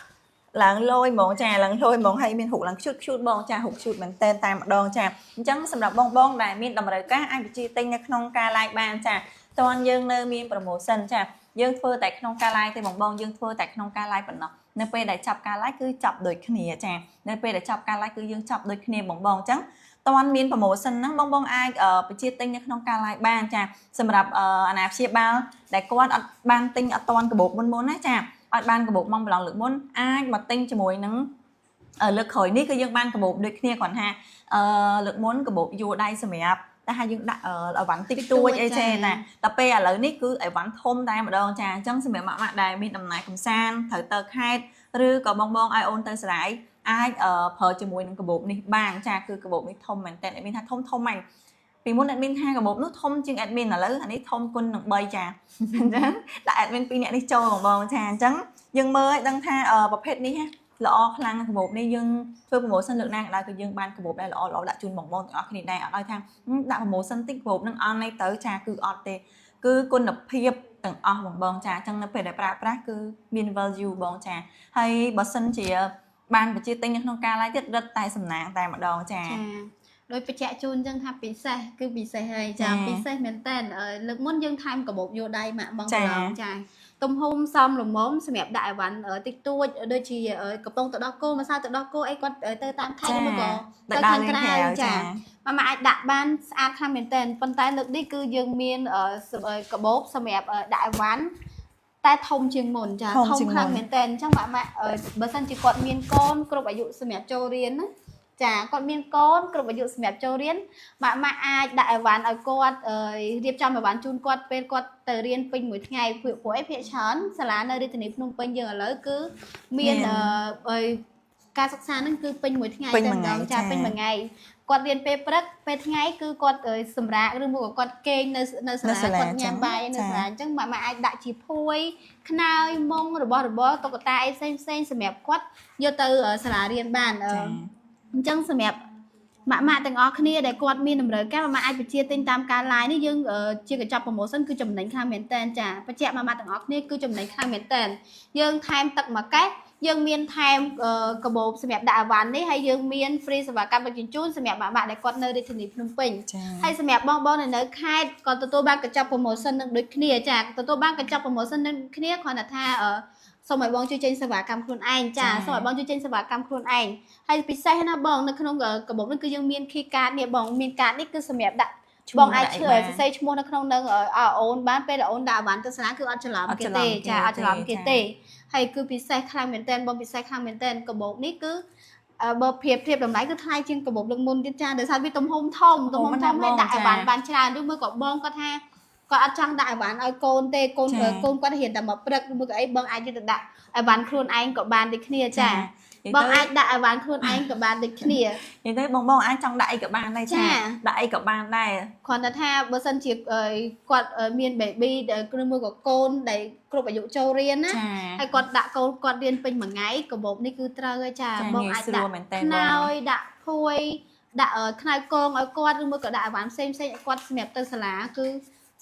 ឡើងលយហ្មងចាឡើងលយហ្មងហើយមានរូបឡើងខ្ជូតបងចារូបខ្ជូតមែនតែនតែម្ដងចាអញ្ចឹងសម្រាប់បងដែលមានតម្រូវការអាចបញ្ជាទិញនៅក្នុងការ live បានចាតើយើងនៅមាន promotion ចាយើងធ្វើតែក្នុងការ live ទេបងយើងធ្វើតែក្នុងការ live ប៉ុណ្ណោះនៅពេលដែលចាប់ការ live គឺចាប់ដូចគ្នាចានៅពេលដែលចាប់ការ live គឺយើងចាប់ដូចគ្នាបងអញ្ចឹងតើមាន promotion ហ្នឹងបងអាចបញ្ជាទិញនៅក្នុងការ live បានចាសម្រាប់អាណាព្យាបាលដែលគាត់អត់បានទិញអត់តាន់កាបូបមុនណាចាអត់បានកាបូបមកប្រឡងលើកមុនអាចមកទិញជាមួយនឹងលើកក្រោយនេះគឺយើងបានកាបូបដូចគ្នាគាត់ថាលើកមុនកាបូបយួរដៃសម្រាប់តែហើយយើងដាក់អីវ៉ាន់តិចតួចអីចេះណាតែពេលឥឡូវនេះគឺអីវ៉ាន់ធំតែម្ដងចាអញ្ចឹងសម្រាប់ម៉ាក់ដែលមានដំណើរកំសាន្តត្រូវទៅខេត្តឬក៏បងឲ្យអូនទៅសាលាអាចប្រើជាមួយនឹងកាបូបនេះបានចាគឺកាបូបនេះធំមែនតើមានថាធំហ្នឹងពីមុនអេដមីនថាកាបូបនោះធំជាងអេដមីនឥឡូវអានេះធំគុណនឹង3ចាអញ្ចឹងដាក់អេដមីន2នាក់នេះចូលបងចាអញ្ចឹងយើងមើលឲ្យដឹងថាប្រភេទនេះល្អខ្លាំងកាបូបនេះយើងធ្វើ promotion លើកណាក៏ដោយគឺយើងបានកាបូបដែលល្អដាក់ជូនបងទាំងអស់គ្នាដែរអត់ឲ្យថាដាក់ promotion តិចកាបូបនឹងអន់នេះទៅចាគឺអត់ទេគឺគុណភាពទាំងអស់បងចាអញ្ចឹងនៅពេលដែលប្រើប្រាស់គឺមាន value បងចាហើយបើសិនជាបានបញ្ជាទិញនៅក្នុងការ live ទៀតរឹតតែសំណាងតែម្ដងចាដោយបញ្ជាក់ជូនអញ្ចឹងថាពិសេសគឺពិសេសហើយចាពិសេសមែនតើលើកមុនយើងថែមកាបូបយួរដៃម៉ាក់បងម្ដងចាទំហំសមល្មមសម្រាប់ដាក់អីវ៉ាន់តិចតួចដូចជាកំប៉ុងទៅដោះគោម្សៅទៅដោះគោអីគាត់ទៅតាមខេត្តមកក៏ទៅខាងក្រៅចាម៉ាក់អាចដាក់បានស្អាតខ្លាំងមែនតើប៉ុន្តែលើកនេះគឺយើងមានកាបូបសម្រាប់ដាក់អីវ៉ាន់តែធំជាងមុនចាធំខ្លាំងមែនតើអញ្ចឹងម៉ាក់បើសិនជាគាត់មានកូនគ្រប់អាយុសម្រាប់ចូលរៀនណាចាគាត់មានកូនគ្រប់អាយុសម្រាប់ចូលរៀនម៉ាក់អាចដាក់អីវ៉ាន់ឲ្យគាត់រៀបចំអីវ៉ាន់ជូនគាត់ពេលគាត់ទៅរៀនពេញមួយថ្ងៃពួកអីភាគច្រើនសាលានៅរាជធានីភ្នំពេញយើងឥឡូវគឺមានការសិក្សាហ្នឹងគឺពេញមួយថ្ងៃតែម្ដងចាពេញមួយថ្ងៃគាត់រៀនពេលព្រឹកពេលថ្ងៃគឺគាត់សម្រាកឬមួយក៏គាត់គេងនៅសាលាគាត់ញ៉ាំបាយនៅសាលាអញ្ចឹងម៉ាក់អាចដាក់ជាភួយខ្នើយមុងរបស់របរតុក្កតាអីផ្សេងសម្រាប់គាត់យកទៅសាលារៀនបានអញ្ចឹងសម្រាប់ម៉ាក់ទាំងអស់គ្នាដែលគាត់មានតម្រូវការម៉ាក់អាចបញ្ជាទិញតាមការ live នេះយើងជាកញ្ចប់ promotion គឺចំណេញខ្លាំងមែនតើចាបញ្ជាក់ម៉ាក់ទាំងអស់គ្នាគឺចំណេញខ្លាំងមែនតើយើងថែមទឹកមួយកេះយើងមានថែមកាបូបសម្រាប់ដាក់អីវ៉ាន់នេះហើយយើងមាន free សេវាកម្មដឹកជញ្ជូនសម្រាប់ម៉ាក់ដែលគាត់នៅរាជធានីភ្នំពេញហើយសម្រាប់បងនៅខេត្តក៏ទទួលបានកញ្ចប់ promotion នឹងដូចគ្នាចាទទួលបានកញ្ចប់ promotion នឹងគ្នាគ្រាន់តែថាសូមឲ្យបងជួយចេញសេវាកម្មខ្លួនឯងចាសូមឲ្យបងជួយចេញសេវាកម្មខ្លួនឯងហើយពិសេសណាបងនៅក្នុងកាបូបនេះគឺយើងមាន key card នេះបងមាន card នេះគឺសម្រាប់ដាក់បងអាចសរសេរឈ្មោះនៅក្នុងនឹងអូនបានពេលដែលអូនដាក់អីវ៉ាន់ទៅសាលាគឺអត់ច្រឡំគេទេចាអត់ច្រឡំគេទេហើយគឺពិសេសខ្លាំងមែនតើបងពិសេសខ្លាំងមែនតើកាបូបនេះគឺបើប្រៀបតម្លៃគឺថ្លៃជាងកាបូបលើកមុនទៀតចាដោយសារវាទំហំធំហើយដាក់អីវ៉ាន់បានច្រើនឬមួយក៏បងគាត់ថាគាត់អត់ចង់ដាក់អីវ៉ាន់ឲ្យកូនទេកូនគាត់រៀនតែមកព្រឹកឬមួយក៏អីបងអាចទៅដាក់អីវ៉ាន់ខ្លួនឯងក៏បានដូចគ្នាចាបងអាចដាក់អីវ៉ាន់ខ្លួនឯងក៏បានដូចគ្នានិយាយទៅបងអាចចង់ដាក់អីក៏បានដែរចាដាក់អីក៏បានដែរគ្រាន់តែថាបើសិនជាគាត់មាន baby ដែលគ្រឿងមួយក៏កូនដែលគ្រប់អាយុចូលរៀនណាហើយគាត់ដាក់កូនគាត់រៀនពេញមួយថ្ងៃកាបូបនេះគឺត្រូវហើយចាបងអាចដាក់ខ្នើយដាក់ភួយដាក់ខ្នើយកងឲ្យគាត់ឬមួយក៏ដាក់អីវ៉ាន់ផ្សេងឲ្យគាត់សម្រាប់ទៅសាលាគឺ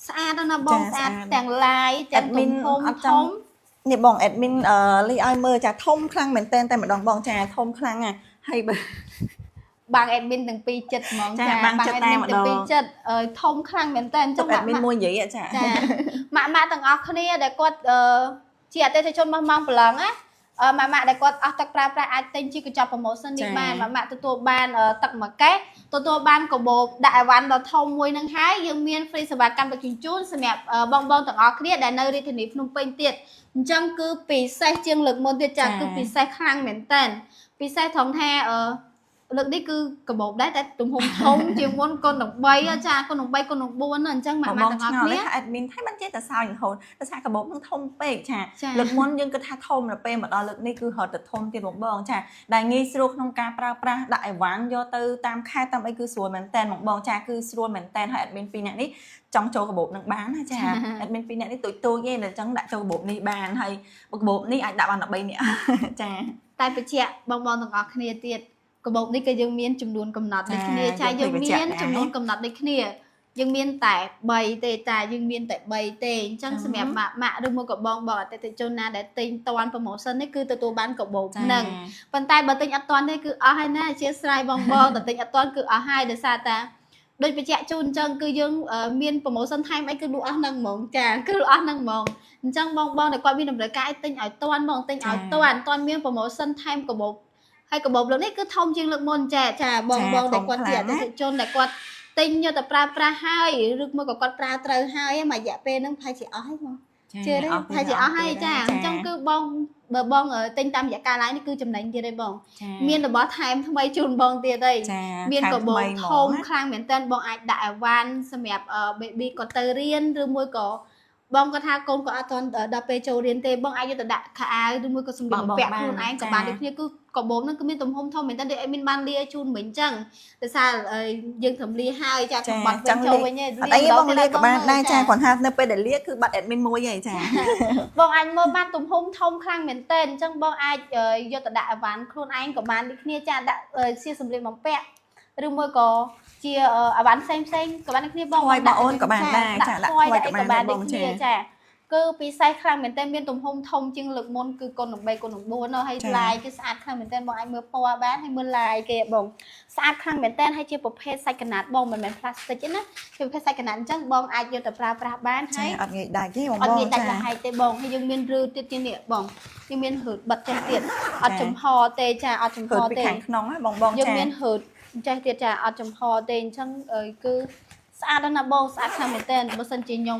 ស្អាតណាបងស្អាតទាំង live ទាំងទំហំធំនេះបង admin លីឲ្យមើលចាធំខ្លាំងមែនតែម្ដងបងចាធំខ្លាំងណាស់ហើយបាំង admin ទាំងពីរចិត្តហ្មងចាបាំង admin ទាំងពីរចិត្តធំខ្លាំងមែនតែអញ្ចឹង admin មួយនិយាយចាម៉ាក់ទាំងអស់គ្នាដែលគាត់ ជាអតិថិជនមកប្រឡងណាម៉ាក់ដែលគាត់អស់ទឹកប្រើប្រាស់អាចទិញជាកញ្ចប់ promotion នេះបានម៉ាក់ទទួលបានទឹកមួយកេះទទួលបានកាបូបដាក់អីវ៉ាន់ដ៏ធំមួយនឹងហើយយើងមាន free សេវាកម្មដឹកជញ្ជូនសម្រាប់បងទាំងអស់គ្នាដែលនៅរាជធានីភ្នំពេញទៀតអញ្ចឹងគឺពិសេសជាងលើកមុនទៀតចាគឺពិសេសខ្លាំងមែនតើពិសេសត្រង់ថាលើកនេះគឺកាបូបដែរតែទំហំធំជាងមុនកូននឹង3ចាកូននឹង3កូននឹង4អញ្ចឹងម៉ាក់ទាំងអស់គ្នា admin ថាមិនចេះតែសើចរហូតតែថាកាបូបនឹងធំពេកចាលើកមុនយើងគិតថាធំដល់ពេលមកដល់លើកនេះគឺរត់ទៅធំទៀតបងចាដែលងាយស្រួលក្នុងការប្រើប្រាស់ដាក់អីវ៉ាន់យកទៅតាមខេត្តតាមអីគឺស្រួលមែនតើបងចាគឺស្រួលមែនតើហើយ admin 2នាក់នេះចង់ចូលកាបូបនឹងបានណាចា admin 2នាក់នេះទូចៗទេអញ្ចឹងដាក់ចូលកាបូបនេះបានហើយកាបូបនេះអាចដាក់បាន13នាក់ចាតែបញ្ជាក់បងទាំងអស់គ្នាទៀតកាបូបនេះក៏យើងមានចំនួនកំណត់ដូចគ្នាចាយើងមានចំនួនកំណត់ដូចគ្នាយើងមានតែ3ទេតែយើងមានតែ3ទេអញ្ចឹងសម្រាប់ម៉ាក់ឬមួយក៏បងអតិថិជនណាដែលទិញតាន់ promotion នេះគឺទទួលបានកាបូបហ្នឹងប៉ុន្តែបើទិញអត់តាន់ទេគឺអស់ហើយណាអធិស្ឋានបងតែទិញអត់តាន់គឺអស់ហើយដោយសារតែដូចបញ្ជាក់ជូនអញ្ចឹងគឺយើងមាន promotion ថែមអីគឺលក់អស់ហ្នឹងហ្មងចាគឺលក់អស់ហ្នឹងហ្មងអញ្ចឹងបងដែលគាត់មានតម្រូវការឲ្យទិញឲ្យតាន់បងទិញឲ្យតាន់មាន promotion ថែមកាបូបហើយកាបូបលើកនេះគឺធំជាងលើកមុនចាបងដែលគាត់ជាអតិថិជនដែលគាត់ទិញយកទៅប្រើប្រាស់ហើយឬមួយក៏គាត់ប្រើត្រូវហើយមួយរយៈពេលហ្នឹងប្រហែលជាអស់ហើយបងជឿទេប្រហែលជាអស់ហើយចាអញ្ចឹងគឺបងបើបងទិញតាមរយៈកាលឡើងនេះគឺចំណេញទៀតទេបងមានរបស់ថែមថ្មីជូនបងទៀតទេមានកាបូបធំខ្លាំងមែនតើបងអាចដាក់អីវ៉ាន់សម្រាប់ baby គាត់ទៅរៀនឬមួយក៏បងគាត់ថាកូនក៏អត់ទាន់ដល់ពេលចូលរៀនទេបងអាចយកទៅដាក់ខោអាវឬមួយក៏សម្លៀកបំពាក់ខ្លួនឯងក៏បានដូចគ្នាគឺកាបូបហ្នឹងគឺមានទំហំធំមែនតើដូចអីមានបានលាជូនមិញអញ្ចឹងដោយសារយើងត្រឹមលាហើយចាកុំបាត់វិញចូលវិញទេអត់អីបងលាក៏បានដែរចាគាត់ថានៅពេលដែលលាគឺបាត់ admin មួយហីចាបងអាចមើលបានទំហំធំខ្លាំងមែនតើអញ្ចឹងបងអាចយកទៅដាក់អីវ៉ាន់ខ្លួនឯងក៏បានដូចគ្នាចាដាក់ជាសម្លៀកបំពាក់ឬមួយក៏ជាអីវ៉ាន់ផ្សេងក៏បានដូចគ្នាបងហើយបងអូនក៏បានដែរចាដាក់ថ្មីក៏បានដូចគ្នាចាគឺពិសេសខ្លាំងមែនតើមានទំហំធំជាងលើកមុនគឺកូននឹង3កូននឹង4នៅហើយឡាយគឺស្អាតខ្លាំងមែនតើបងអាចមើលពណ៌បានហើយមើលឡាយគេបងស្អាតខ្លាំងមែនតើហើយជាប្រភេទសាច់កណាត់បងមិនមែន plastic ទេណាជាប្រភេទសាច់កណាត់អញ្ចឹងបងអាចយកទៅប្រើប្រាស់បានហើយអត់ងាយដាច់ទេបងអត់ងាយដាច់លហែកទេបងហើយយើងមានឬទៀតជានេះបងយើងមានហឺតបិទចេះទៀតអត់ចំហទេចាអត់ចំហទេខាងក្នុងហ៎បងចាយើងមានហឺតចេះទៀតចាអត់ចំហទេអញ្ចឹងគឺស្អាតណាស់បងស្អាតខ្លាំងមែនតើបើសិនជាខ្ញុំ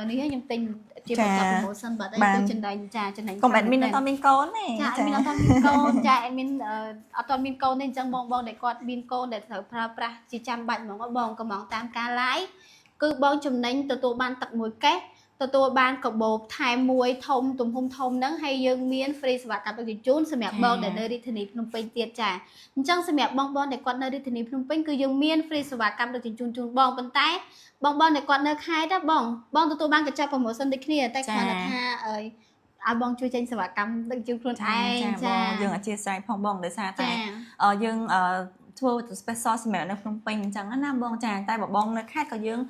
នេះខ្ញុំទិញជាប្រចាំ promotion បាត់ហើយគឺចំណេញចាចំណេញកុំ admin អត់មានកូនទេចា admin អត់មានកូនចា admin អត់មានកូនទេអញ្ចឹងបងដែលគាត់មានកូនដែលត្រូវប្រើប្រាស់ជាចាំបាច់ហ្មងបងកំងតាមការ live គឺបងចំណេញទទួលបានទឹកមួយកេះទទួលបានកាបូបថែមមួយធំទំហំធំហ្នឹងហើយយើងមាន free សេវាកម្មដឹកជញ្ជូនសម្រាប់បងដែលនៅរាជធានីភ្នំពេញទៀតចាអញ្ចឹងសម្រាប់បងដែលគាត់នៅរាជធានីភ្នំពេញគឺយើងមាន free សេវាកម្មដឹកជញ្ជូនជូនបងប៉ុន្តែបងដែលគាត់នៅខេត្តណាបងទទួលបានកញ្ចប់ promotion ដូចគ្នាតែគាត់ថាឲ្យបងជួយចេញសេវាកម្មដឹកជញ្ជូនខ្លួនឯងចាយើងអធិស្ឋានផងបងដោយសារតែយើងធ្វើ special សម្រាប់នៅភ្នំពេញអញ្ចឹងណាបងចាតែបងនៅខេត្តក៏យើង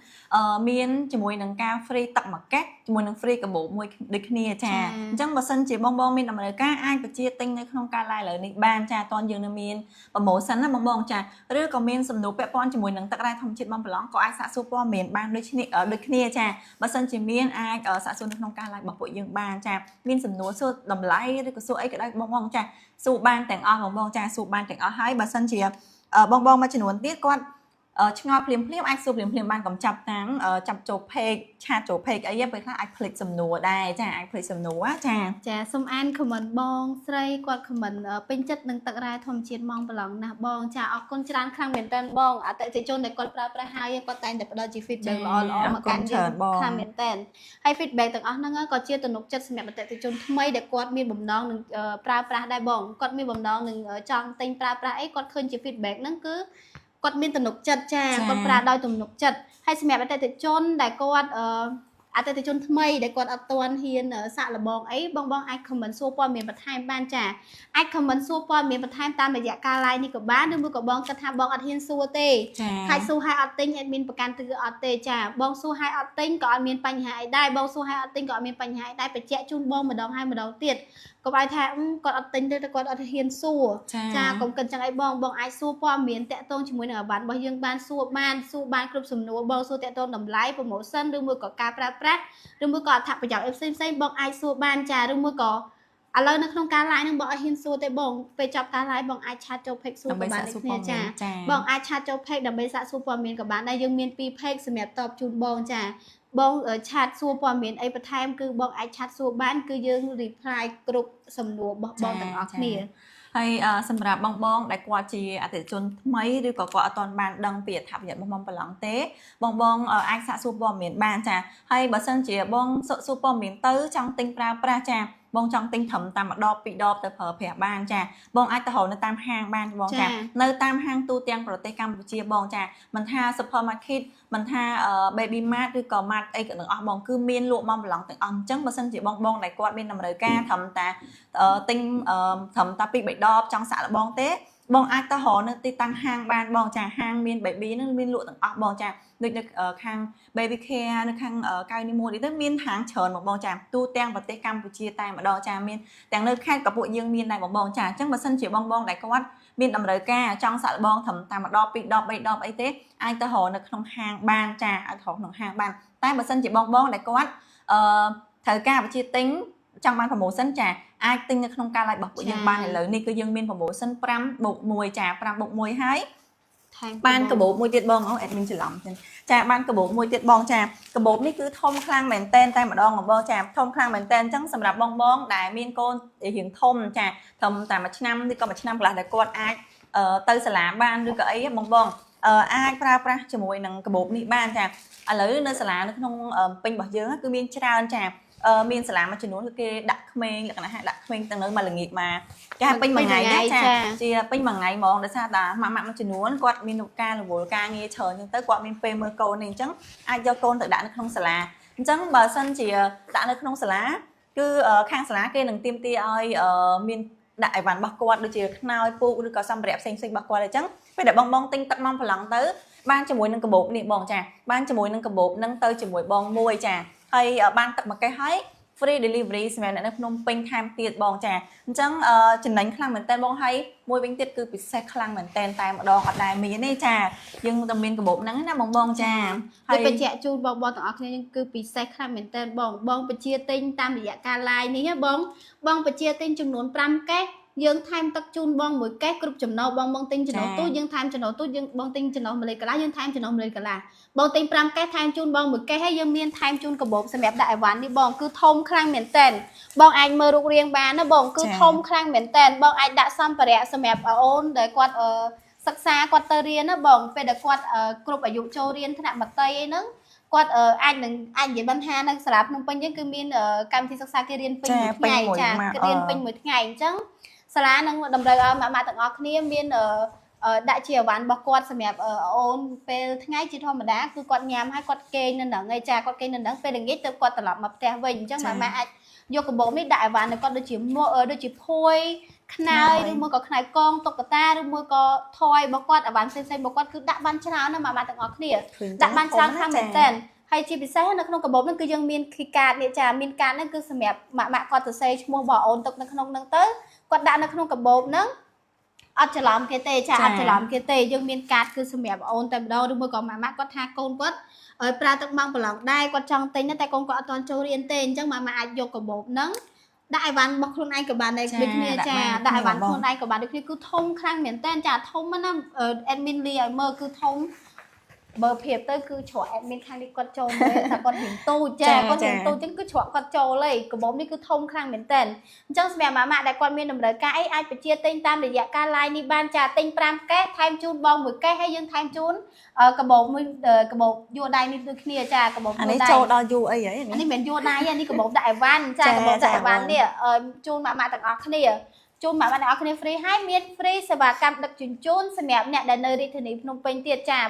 មានជាមួយនឹងការ free ទឹកមួយកេះជាមួយនឹង free កាបូបមួយដូចគ្នាចាអញ្ចឹងបើសិនជាបងមានតម្រូវការអាចបញ្ជាទិញនៅក្នុងការ live លើនេះបានចាតន់យើងនៅមាន promotion ណាបងចាឬក៏មានសំណួរពាក់ព័ន្ធជាមួយនឹងទឹករ៉ែធម្មជាតិបងប្រឡងក៏អាចសាកសួរព័ត៌មានបានដូចគ្នាចាបើសិនជាមានអាចសាកសួរនៅក្នុងការ live របស់ពួកយើងបានចាមានសំណួរសួរតម្លៃឬក៏សួរអីក៏ដោយបងចាសួរបានទាំងអស់បងចាសួរបានទាំងអស់ហើយបើសិនជាបងមួយចំនួនទៀតគាត់ឆ្ងល់ភ្លាមអាចសួរភ្លាមបានកុំចាប់តាំងចាប់ចូល page ឆាតចូល page អីពេលខ្លះអាចភ្លេចសំណួរដែរចាអាចភ្លេចសំណួរចាសូមអាន comment បងស្រីគាត់ comment ពេញចិត្តនឹងទឹករ៉ែធម្មជាតិម៉ងប្រឡងណាស់បងចាអរគុណច្រើនខ្លាំងមែនតើបងអតិថិជនដែលគាត់ប្រើប្រាស់ហើយគាត់តែងតែផ្ដល់ជា feedback ល្អមកកាន់យើងខ្លាំងមែនតើហើយ feedback ទាំងអស់ហ្នឹងក៏ជាទំនុកចិត្តសម្រាប់អតិថិជនថ្មីដែលគាត់មានបំណងនឹងប្រើប្រាស់ដែរបងគាត់មានបំណងនឹងចង់ទិញប្រើប្រាស់អីគាត់ឃើញជា feedback ហ្នឹងគឺគាត់មានទំនុកចិត្តចាគាត់ប្រើដោយទំនុកចិត្តហើយសម្រាប់អតិថិជនដែលគាត់អតិថិជនថ្មីដែលគាត់អត់ទាន់ហ៊ានសាក់លបងអីបងអាច comment សួរព័ត៌មានបន្ថែមបានចាអាច comment សួរព័ត៌មានបន្ថែមតាមរយៈការ live នេះក៏បានឬមួយក៏បងគិតថាបងអត់ហ៊ានសួរទេហើយសួរឲ្យអត់ទិញ admin ប្រកាន់គឺអត់ទេចាបងសួរឲ្យអត់ទិញក៏អត់មានបញ្ហាអីដែរបងសួរឲ្យអត់ទិញក៏អត់មានបញ្ហាអីដែរបញ្ជាក់ជូនបងម្ដងហើយម្ដងទៀត ក៏បាយថាគាត់អត់ទិញទេតែគាត់អត់ហ៊ានសួរចាកុំគិតចឹងអីបងអាចសួរព័ត៌មានតាក់ទងជាមួយនឹងអាវ៉ាន់របស់យើងបានសួរបានគ្រប់សំណួរបងសួរតាក់ទងតម្លៃ promotion ឬមួយក៏ការប្រើប្រាស់ឬមួយក៏អត្ថប្រយោជន៍ផ្សេងបងអាចសួរបានចាឬមួយក៏ឥឡូវនៅក្នុងការ live ហ្នឹងបងអត់ហ៊ានសួរទេបងពេលចប់ការ live បងអាចឆាតចូល page សួរក៏បានដូចគ្នាចាបងអាចឆាតចូល page ដើម្បីសាកសួរព័ត៌មានក៏បានដែរយើងមាន2 page សម្រាប់តបជូនបងចាបងឆាតសួរព័ត៌មានអីបន្ថែមគឺបងអាចឆាតសួរបានគឺយើង reply គ្រប់សំណួររបស់បងទាំងអស់គ្នាហើយសម្រាប់បងដែលគាត់ជាអតិថិជនថ្មីឬក៏គាត់អត់ទាន់បានដឹងពីអត្ថប្រយោជន៍របស់ប្រឡងទេបងអាចសាកសួរព័ត៌មានបានចាហើយបើសិនជាបងសួរព័ត៌មានទៅចង់ទិញប្រើប្រាស់ចាបងចង់ទិញត្រឹមតាម1ដប2ដបទៅប្រើប្រាស់បានចាបងអាចទៅរកនៅតាមហាងបានបងចានៅតាមហាងទូទាំងប្រទេសកម្ពុជាបងចាមិនថា supermarket មិនថា baby mart ឬក៏ mart អីទាំងអស់បងគឺមានលក់មកប្រឡងទាំងអស់អញ្ចឹងបើសិនជាបងដែលគាត់មានតម្រូវការត្រឹមតាទិញត្រឹមតា2 3ដបចង់សាក់លបងទេបងអាចទៅរកនៅទីតាំងហាងបានបងចាហាងមាន baby នឹងមានលក់ទាំងអស់បងចាដូចនៅខាង baby care នៅខាងកៅនីមួយនេះទៅមានហាងច្រើនបងចាទូទាំងប្រទេសកម្ពុជាតែម្ដងចាមានទាំងនៅខេត្តក៏ពួកយើងមានដែរបងចាអញ្ចឹងបើសិនជាបងដែលគាត់មានតម្រូវការចង់សាក់លបងត្រឹមតាម1ដប2ដប3ដបអីទេអាចទៅរកនៅក្នុងហាងបានចាអាចរកក្នុងហាងបានតែបើសិនជាបងដែលគាត់ត្រូវការវិជាទិញចង់បាន promotion ចាអាចទិញនៅក្នុងការ live របស់ពួកយើងបានឥឡូវនេះគឺយើងមាន promotion 5+1 ចា5+1ហើយបានកបោបមួយទៀតបងadmin ច្រឡំចាបានកបោបមួយទៀតបងចាកបោបនេះគឺធំខ្លាំងមែនតែនតែម្ដងបងចាធំខ្លាំងមែនតែនអញ្ចឹងសម្រាប់បងដែលមានកូនរៀងធំចាធំតែមួយឆ្នាំឬក៏មួយឆ្នាំកន្លះដែលគាត់អាចទៅសាលាបានឬក៏អីបងអាចប្រើប្រាស់ជាមួយនឹងកបោបនេះបានចាឥឡូវនៅសាលានៅក្នុងពេញរបស់យើងគឺមានច្រើនចាមានសាលាមួយចំនួនគឺគេដាក់ក្មេងលក្ខណៈដាក់ក្មេងទាំងនៅមកល្ងាចមកគេពេញមួយថ្ងៃណាចាជាពេញមួយថ្ងៃហ្មងដោយសារតែម៉ាក់មួយចំនួនគាត់មានការរវល់ការងារច្រើនអញ្ចឹងទៅគាត់មានពេលមើលកូននេះអញ្ចឹងអាចយកកូនទៅដាក់នៅក្នុងសាលាអញ្ចឹងបើសិនជាដាក់នៅក្នុងសាលាគឺខាងសាលាគេនឹងទាមទារឲ្យមានដាក់អីវ៉ាន់របស់គាត់ដូចជាខ្នើយពូកឬក៏សម្ភារៈផ្សេងៗរបស់គាត់អញ្ចឹងពេលដែលបងទិញទឹកមកប្រឡងទៅបានជាមួយនឹងកាបូបនេះបងចាបានជាមួយនឹងកាបូបនឹងទៅជាមួយបងមួយចាហើយបានទឹកមួយកេះហើយ free delivery សម្រាប់អ្នកនៅភ្នំពេញថែមទៀតបងចាអញ្ចឹងចំណេញខ្លាំងមែនតើបងហើយមួយវិញទៀតគឺពិសេសខ្លាំងមែនតើតែម្ដងអត់ដែលមានទេចាយើងតែមានកាបូបហ្នឹងណាបងចាហើយបញ្ជាក់ជូនបងទាំងអស់គ្នាគឺពិសេសខ្លាំងមែនតើបងបជាទិញតាមរយៈការ live នេះបងបជាទិញចំនួន5កេះយើងថែមទឹកជូនបងមួយកេះគ្រប់ចំណោបងទិញចំណោទូយើងថែមចំណោទូយើងបងទិញចំណោ1លីត្រកន្លះយើងថែមចំណោ1លីត្រកន្លះបងទិញ5កេះថែមជូនបងមួយកេះហើយយើងមានថែមជូនកាបូបសម្រាប់ដាក់អីវ៉ាន់នេះបងគឺធំខ្លាំងមែនតើបងអាចមើលរូបរាងបានណាបងគឺធំខ្លាំងមែនតើបងអាចដាក់សម្ភារៈសម្រាប់អូនដែលគាត់សិក្សាគាត់ទៅរៀនណាបងពេលដែលគាត់គ្រប់អាយុចូលរៀនថ្នាក់មត្តេយ្យអីហ្នឹងគាត់អាចនិយាយបានថានៅសាលាភ្នំពេញយើងគឺមានកម្មវិធីសិក្សាគេរៀនពេញមួយថ្ងៃចាគេរៀនពេញមួយថ្ងៃអញ្ចឹងសាលានឹងតម្រូវឲ្យម៉ាក់ទាំងអស់គ្នាមានដាក់ជាអវ៉ាន់របស់គាត់សម្រាប់អូនពេលថ្ងៃជាធម្មតាគឺគាត់ញ៉ាំហើយគាត់គេងនៅហ្នឹងឯងចាគាត់គេងនៅហ្នឹងពេលល្ងាចទៅគាត់ត្រឡប់មកផ្ទះវិញអញ្ចឹងម៉ាក់អាចយកកាបូបនេះដាក់អវ៉ាន់ឲ្យគាត់ដូចជាភួយខ្នើយឬមួយក៏ខ្នើយកងតុក្កតាឬមួយក៏ថយរបស់គាត់អវ៉ាន់ផ្សេងៗរបស់គាត់គឺដាក់បានច្រើនណាម៉ាក់ទាំងអស់គ្នាដាក់បានច្រើនខ្លាំងមែនតើហើយជាពិសេសនៅក្នុងកាបូបហ្នឹងគឺយើងមានគីកាតនេះចាមានកាតហ្នឹងគឺសម្រាប់ម៉ាក់គាត់សរសេរឈ្មោះរបស់អូនទុកនៅក្នុងហ្នឹងទៅគាត់ដាក់នៅក្នុងកាបូបហ្នឹងអត់ច្រឡំគេទេចាអត់ច្រឡំគេទេយើងមានកាតគឺសម្រាប់អូនតែម្ដងឬមួយក៏ម៉ាក់គាត់ថាកូនគាត់ឲ្យប្រើទឹកម៉ងប្រឡងដែរគាត់ចង់ទិញតែកូនគាត់អត់ទាន់ចូលរៀនទេអញ្ចឹងម៉ាក់អាចយកកាបូបហ្នឹងដាក់អីវ៉ាន់របស់ខ្លួនឯងក៏បានដែរដូចគ្នាចាដាក់អីវ៉ាន់ខ្លួនឯងក៏បានដូចគ្នាគឺធំខ្លាំងមែនតើចាធំណាស់ admin លីឲ្យមើលគឺធំបើប្រៀបទៅគឺច្រក admin ខាងនេះគាត់ចូលមើលថាគាត់រៀងទូចចាគាត់រៀងទូចចឹងគឺច្រកគាត់ចូលហើយកាបូបនេះគឺធំខ្លាំងមែនតើអញ្ចឹងសម្រាប់ម៉ាក់ដែលគាត់មានតម្រូវការអីអាចបញ្ជាទិញតាមរយៈការ live នេះបានចាទិញ5កេះថែមជូនបង1កេះហើយយើងថែមជូនកាបូបមួយកាបូបយួរដៃនេះដូចគ្នាចាកាបូបអានេះចូលដល់យូរអីហ៎អានេះមិនយួរដៃនេះកាបូបដាក់អីវ៉ាន់ចាកាបូបដាក់អីវ៉ាន់នេះជូនម៉ាក់ទាំងអស់គ្នាជូនម៉ាក់ទាំងអស់គ្នា free ហើយមាន free សេវាកម្មដឹកជញ្ជូនសម្រាប់អ្នកដែលនៅរាជធានីភ្នំពេញទៀតចា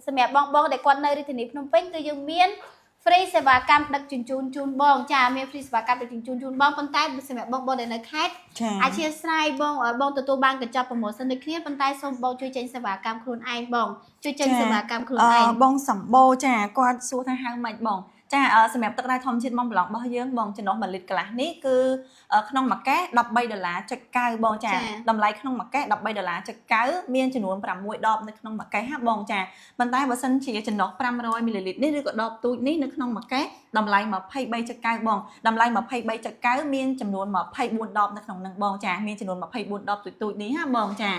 សម្រាប់បងដែលគាត់នៅរាជធានីភ្នំពេញគឺយើងមាន free សេវាកម្មដឹកជញ្ជូនជូនបងចាមាន free សេវាកម្មដឹកជញ្ជូនជូនបងប៉ុន្តែសម្រាប់បងដែលនៅខេត្តអធិស្ឋានបងទទួលបានកញ្ចប់ promotion ដូចគ្នាប៉ុន្តែសូមបងជួយចេញសេវាកម្មខ្លួនឯងបងជួយចេញសេវាកម្មខ្លួនឯងបងសម្បូរចាគាត់សួរថាហៅម៉េចបង ចាសម្រាប់ទឹកដៃធម្មជាតិមកប្រឡងរបស់យើងបងចំណុះ1លីត្រកន្លះនេះគឺក្នុងមួយកេស$13.9បងចាតម្លៃក្នុងមួយកេស$13.9មានចំនួន6ដបនៅក្នុងមួយកេសហ่าបងចាប៉ុន្តែបើសិនជាចំណុះ500មីលីលីត្រនេះឬក៏ដបទូចនេះនៅក្នុងមួយកេសតម្លៃ23.9បងតម្លៃ23.9មានចំនួន24ដបនៅក្នុងនឹងបងចាមានចំនួន24ដបទូចនេះហ่าបងចា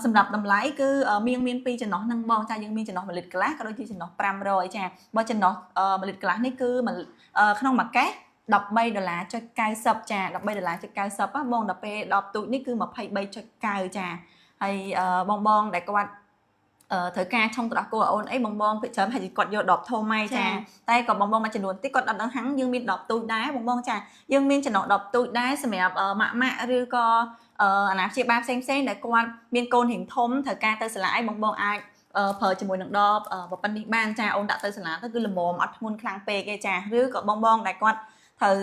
សម្រាប់តម្លៃគឺមាន2ចំណុះនឹងបងចាយើងមានចំណុះ1លីត្រកន្លះក៏ដូចជាចំណុះ500ចាបើចំណុះ1លីត្រកន្លះនេះគឺក្នុងមួយកេស$13.90ចា$13.90បងដល់ពេលដបទូចនេះគឺ23.9ចាហើយបងដែលគាត់ត្រូវការឆុងទឹកដោះគោអូនអីបងភាគច្រើនហើយគាត់យកដបធំមកចាតែក៏បងមួយចំនួនតិចគាត់អត់ដឹងហាំងយើងមានដបទូចដែរបងចាយើងមានចំណុះដបទូចដែរសម្រាប់ម៉ាក់ឬក៏អាណាព្យាបាលផ្សេងដែលគាត់មានកូនរៀងធំត្រូវការទៅសាលាអីបងអាចប្រើជាមួយនឹងដបប៉ុណ្នេះបានចាអូនដាក់ទៅសាលាទៅគឺល្មមអត់ធ្ងន់ខ្លាំងពេកទេចាឬក៏បងដែលគាត់ត្រូវ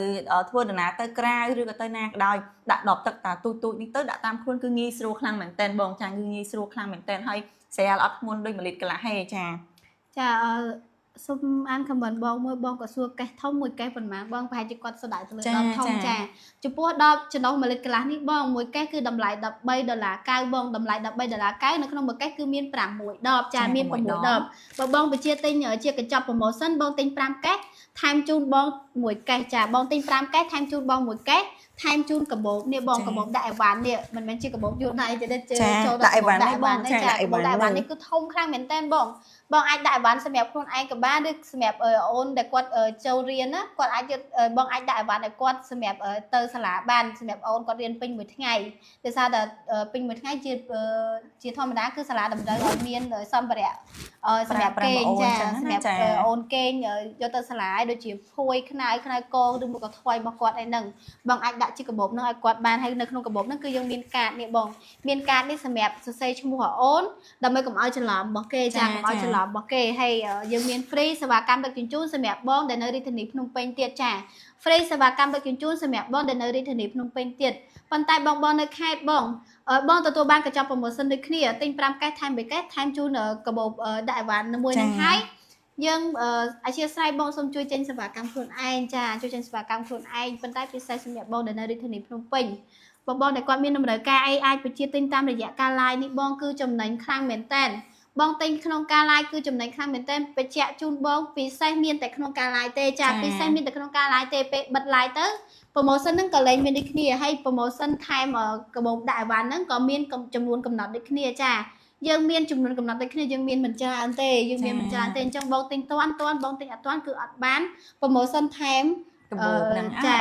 ធ្វើដំណើរទៅក្រៅឬក៏ទៅណាក៏ដោយដាក់ដបទឹកតាទូចនេះទៅដាក់តាមខ្លួនគឺងាយស្រួលខ្លាំងមែនតើបងចាគឺងាយស្រួលខ្លាំងមែនតើហើយស្រាលអត់ធ្ងន់ដូច1លីត្រកន្លះហេចាសូមអានខមមិនបងមួយបងក៏សួរកេសធំមួយកេសប៉ុន្មានបងប្រហែលជាគាត់ស្ដាយទៅលើដបធំចាចំពោះដបចំណុះ1លីត្រកន្លះនេះបងមួយកេសគឺតម្លៃ$13.9បងតម្លៃ$13.9នៅក្នុងមួយកេសគឺមាន6ដបចាមាន6ដបបើបងបញ្ជាទិញជាកញ្ចប់ promotion បងទិញ5កេសថែមជូនបង1កេសចាបងទិញ5កេសថែមជូនបង1កេសថែមជូនកាបូបនេះបងកាបូបដាក់អីវ៉ាន់នេះមិនមែនជាកាបូបយួរដៃទេចូលដាក់អីវ៉ាន់នេះបងចាដាក់អីវ៉ាន់នេះគឺធំខ្លាំងមែនតើបងអាចដាក់អីវ៉ាន់សម្រាប់ខ្លួនឯងក៏បានឬសម្រាប់អូនដែលគាត់ចូលរៀនណាគាត់អាចបងអាចដាក់អីវ៉ាន់ឲ្យគាត់សម្រាប់ទៅសាលាបានសម្រាប់អូនគាត់រៀនពេញមួយថ្ងៃដោយសារតែពេញមួយថ្ងៃជាធម្មតាគឺសាលាតម្រូវឲ្យមានសម្ភារៈសម្រាប់គេងចាសម្រាប់អូនគេងយកទៅសាលាឲ្យដូចជាភួយខ្នើកងឬមកក៏ថ្វៃរបស់គាត់អីហ្នឹងបងអាចដាក់ជាកាបូបហ្នឹងឲ្យគាត់បានហើយនៅក្នុងកាបូបហ្នឹងគឺយើងមានកាតនេះបងមានកាតនេះសម្រាប់សរសេរឈ្មោះឲ្យអូនដើម្បីកុំឲ្យច្រឡំរបស់គេចាកុំឲ្យច្រឡំរបស់គេហើយយើងមាន free សេវាកម្មដឹកជញ្ជូនសម្រាប់បងដែលនៅរាជធានីភ្នំពេញទៀតចា free សេវាកម្មដឹកជញ្ជូនសម្រាប់បងដែលនៅរាជធានីភ្នំពេញទៀតប៉ុន្តែបងនៅខេត្តបងទទួលបានកញ្ចប់ promotion ដូចគ្នាទិញ5កេសថែម1កេសថែមជូនកាបូបដាក់អីវ៉ាន់មួយនឹងហើយយើងអធិស្ឋានបងសូមជួយចេញសេវាកម្មខ្លួនឯងចាជួយចេញសេវាកម្មខ្លួនឯងប៉ុន្តែពិសេសសម្រាប់បងដែលនៅរាជធានីភ្នំពេញបងដែលគាត់មានតម្រូវការអីអាចបញ្ជាទិញតាមរយៈការ live នេះបងគឺចំណេញខ្លាំងមែនតើបងទិញក្នុងការ live គឺចំណេញខ្លាំងមែនតើបញ្ជាក់ជូនបងពិសេសមានតែក្នុងការ live ទេចាពិសេសមានតែក្នុងការ live ទេពេលបិទ live ទៅ promotion ហ្នឹងក៏លែងមានដូចគ្នាហើយ promotion ថែមកាបូបដាក់អីវ៉ាន់ហ្នឹងក៏មានចំនួនកំណត់ដូចគ្នាចាយើងមានចំនួនកំណត់ដូចគ្នាយើងមានមិនច្រើនទេយើងមានមិនច្រើនទេអញ្ចឹងបងទិញតាន់បងទិញអត់តាន់គឺអត់បាន promotion ថែមកាបូបហ្នឹងចា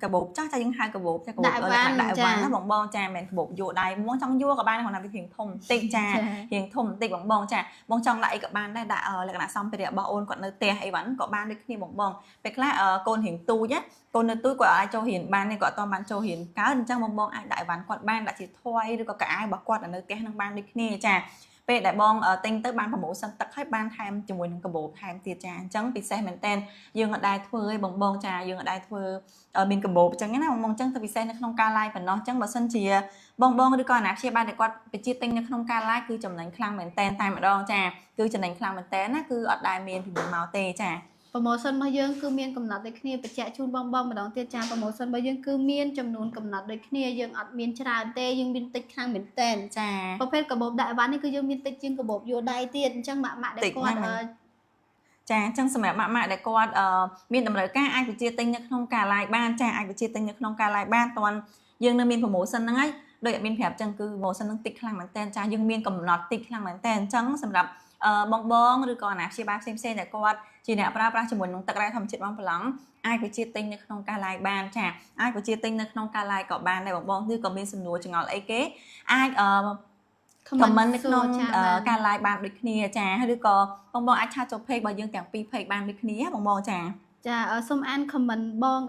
កាបូបចាស់យើងហៅកាបូបចាកាបូបដាក់អីវ៉ាន់ណាបងចាមិនមែនកាបូបយួរដៃបងចង់យួរក៏បានគាត់ណាវារៀងធំបន្តិចចារៀងធំបន្តិចបងចាបងចង់ដាក់អីក៏បានដែរដាក់លក្ខណៈសម្ភារៈរបស់អូនគាត់នៅផ្ទះអីវ៉ាន់ក៏បានដូចគ្នាបងពេលខ្លះកូនរៀងទូចកូននៅទូចគាត់អាចចូលរៀនបានគាត់អត់បានចូលរៀនកើអញ្ចឹងបងអាចដាក់អីវ៉ាន់គាត់បានដាក់ជាធွာយឬក៏កៅអៅរបស់គាត់នៅផ្ទះនឹងបានដូចគ្នាចាពេលដែលបងទិញទៅបានប្រម៉ូសិនទឹកហើយបានថែមជាមួយនឹងកាបូបថែមទៀតចាអញ្ចឹងពិសេសមែនតើយើងអត់ដែរធ្វើឯងបងចាយើងអត់ដែរធ្វើមានកាបូបអញ្ចឹងណាបងអញ្ចឹងទៅពិសេសនៅក្នុងការ live ប៉ុណ្ណោះអញ្ចឹងបើសិនជាបងឬក៏អាណាព្យាបាលដែលគាត់បញ្ជាទិញនៅក្នុងការ live គឺចំណេញខ្លាំងមែនតើតែម្ដងចាគឺចំណេញខ្លាំងមែនតើណាគឺអត់ដែរមានពីមុនមកទេចា promotion របស់យើងគឺមានកំណត់ដូចគ្នាបញ្ជាក់ជូនបងម្ដងទៀតចា promotion របស់យើងគឺមានចំនួនកំណត់ដូចគ្នាយើងអត់មានច្រើនទេយើងមានតិចខ្លាំងមែនតើចាប្រភេទកាបូបដាក់អីវ៉ាន់នេះគឺយើងមានតិចជាងកាបូបយួរដៃទៀតអញ្ចឹងម៉ាក់ដែលគាត់ចាអញ្ចឹងសម្រាប់ម៉ាក់ដែលគាត់មានតម្រូវការអាចបញ្ជាទិញនៅក្នុងការ live បានចាអាចបញ្ជាទិញនៅក្នុងការ live បានតន់យើងនៅមាន promotion ហ្នឹងហើយដូចអត់មានប្រាប់អញ្ចឹងគឺ promotion ហ្នឹងតិចខ្លាំងមែនតើចាយើងមានកំណត់តិចខ្លាំងមែនតើអញ្ចឹងសម្រាប់បងឬក៏អាណាព្យាបាលផ្សេងដែលគាត់ជាអ្នកប្រើប្រាស់ជាមួយនឹងទឹករ៉ែធម្មជាតិបងប្រឡងអាចបញ្ជាទិញនៅក្នុងការ live បានចាអាចបញ្ជាទិញនៅក្នុងការ live ក៏បានដែរបងឬក៏មានសំណួរចង្អល់អីគេអាចcomment នៅក្នុងការ live បានដូចគ្នាចាឬក៏បងអាចឆាតចូល page របស់យើងទាំងពីរ page បានដូចគ្នាបងចា ចាសុំអាន comment បង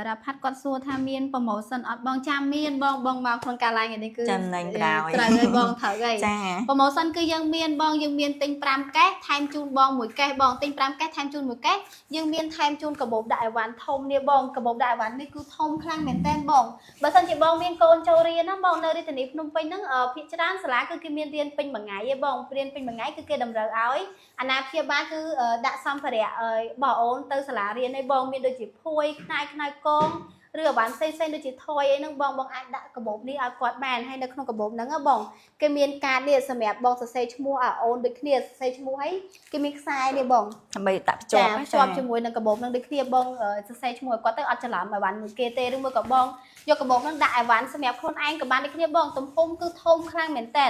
រ៉ាផាត់គាត់សួរថាមាន promotion អត់បងចាំមានបងមកក្នុងការ live ថ្ងៃនេះគឺចំណេញក្រោយ ត្រូវហើយបងត្រូវហើយ ចា promotion គឺយើងមានបងយើងមានទិញ5កេសថែមជូនបង1កេសបងទិញ5កេសថែមជូន1កេសយើងមានថែមជូនកាបូបដាក់អីវ៉ាន់ធំនេះបងកាបូបដាក់អីវ៉ាន់នេះគឺធំខ្លាំងមែនតើបងបើសិនជាបងមានកូនចូលរៀនណាបងនៅរាជធានីភ្នំពេញហ្នឹងភាគច្រើនសាលាគឺគេមានរៀនពេញមួយថ្ងៃទេបងរៀនពេញមួយថ្ងៃគឺគេតម្រូវឲ្យអាណាព្យាបាលគឺដាក់សម្ភារៈបងអូនទៅសាលារៀនឯងបងមានដូចជាភួយខ្នើយកងឬអីវ៉ាន់ផ្សេងដូចជាថយអីហ្នឹងបងអាចដាក់កាបូបនេះឲ្យគាត់បានហើយនៅក្នុងកាបូបហ្នឹងបងគេមានកាតនេះសម្រាប់បងសរសេរឈ្មោះអាអូនដូចគ្នាសរសេរឈ្មោះហើយគេមានខ្សែនេះបងដើម្បីដាក់ភ្ជាប់ភ្ជាប់ជាមួយនឹងកាបូបហ្នឹងដូចគ្នាបងសរសេរឈ្មោះឲ្យគាត់ទៅអត់ច្រឡំអីវ៉ាន់មួយគេទេឬមួយក៏បងយកកាបូបហ្នឹងដាក់អីវ៉ាន់សម្រាប់ខ្លួនឯងក៏បានដូចគ្នាបងទំហំគឺធំខ្លាំងមែនតើ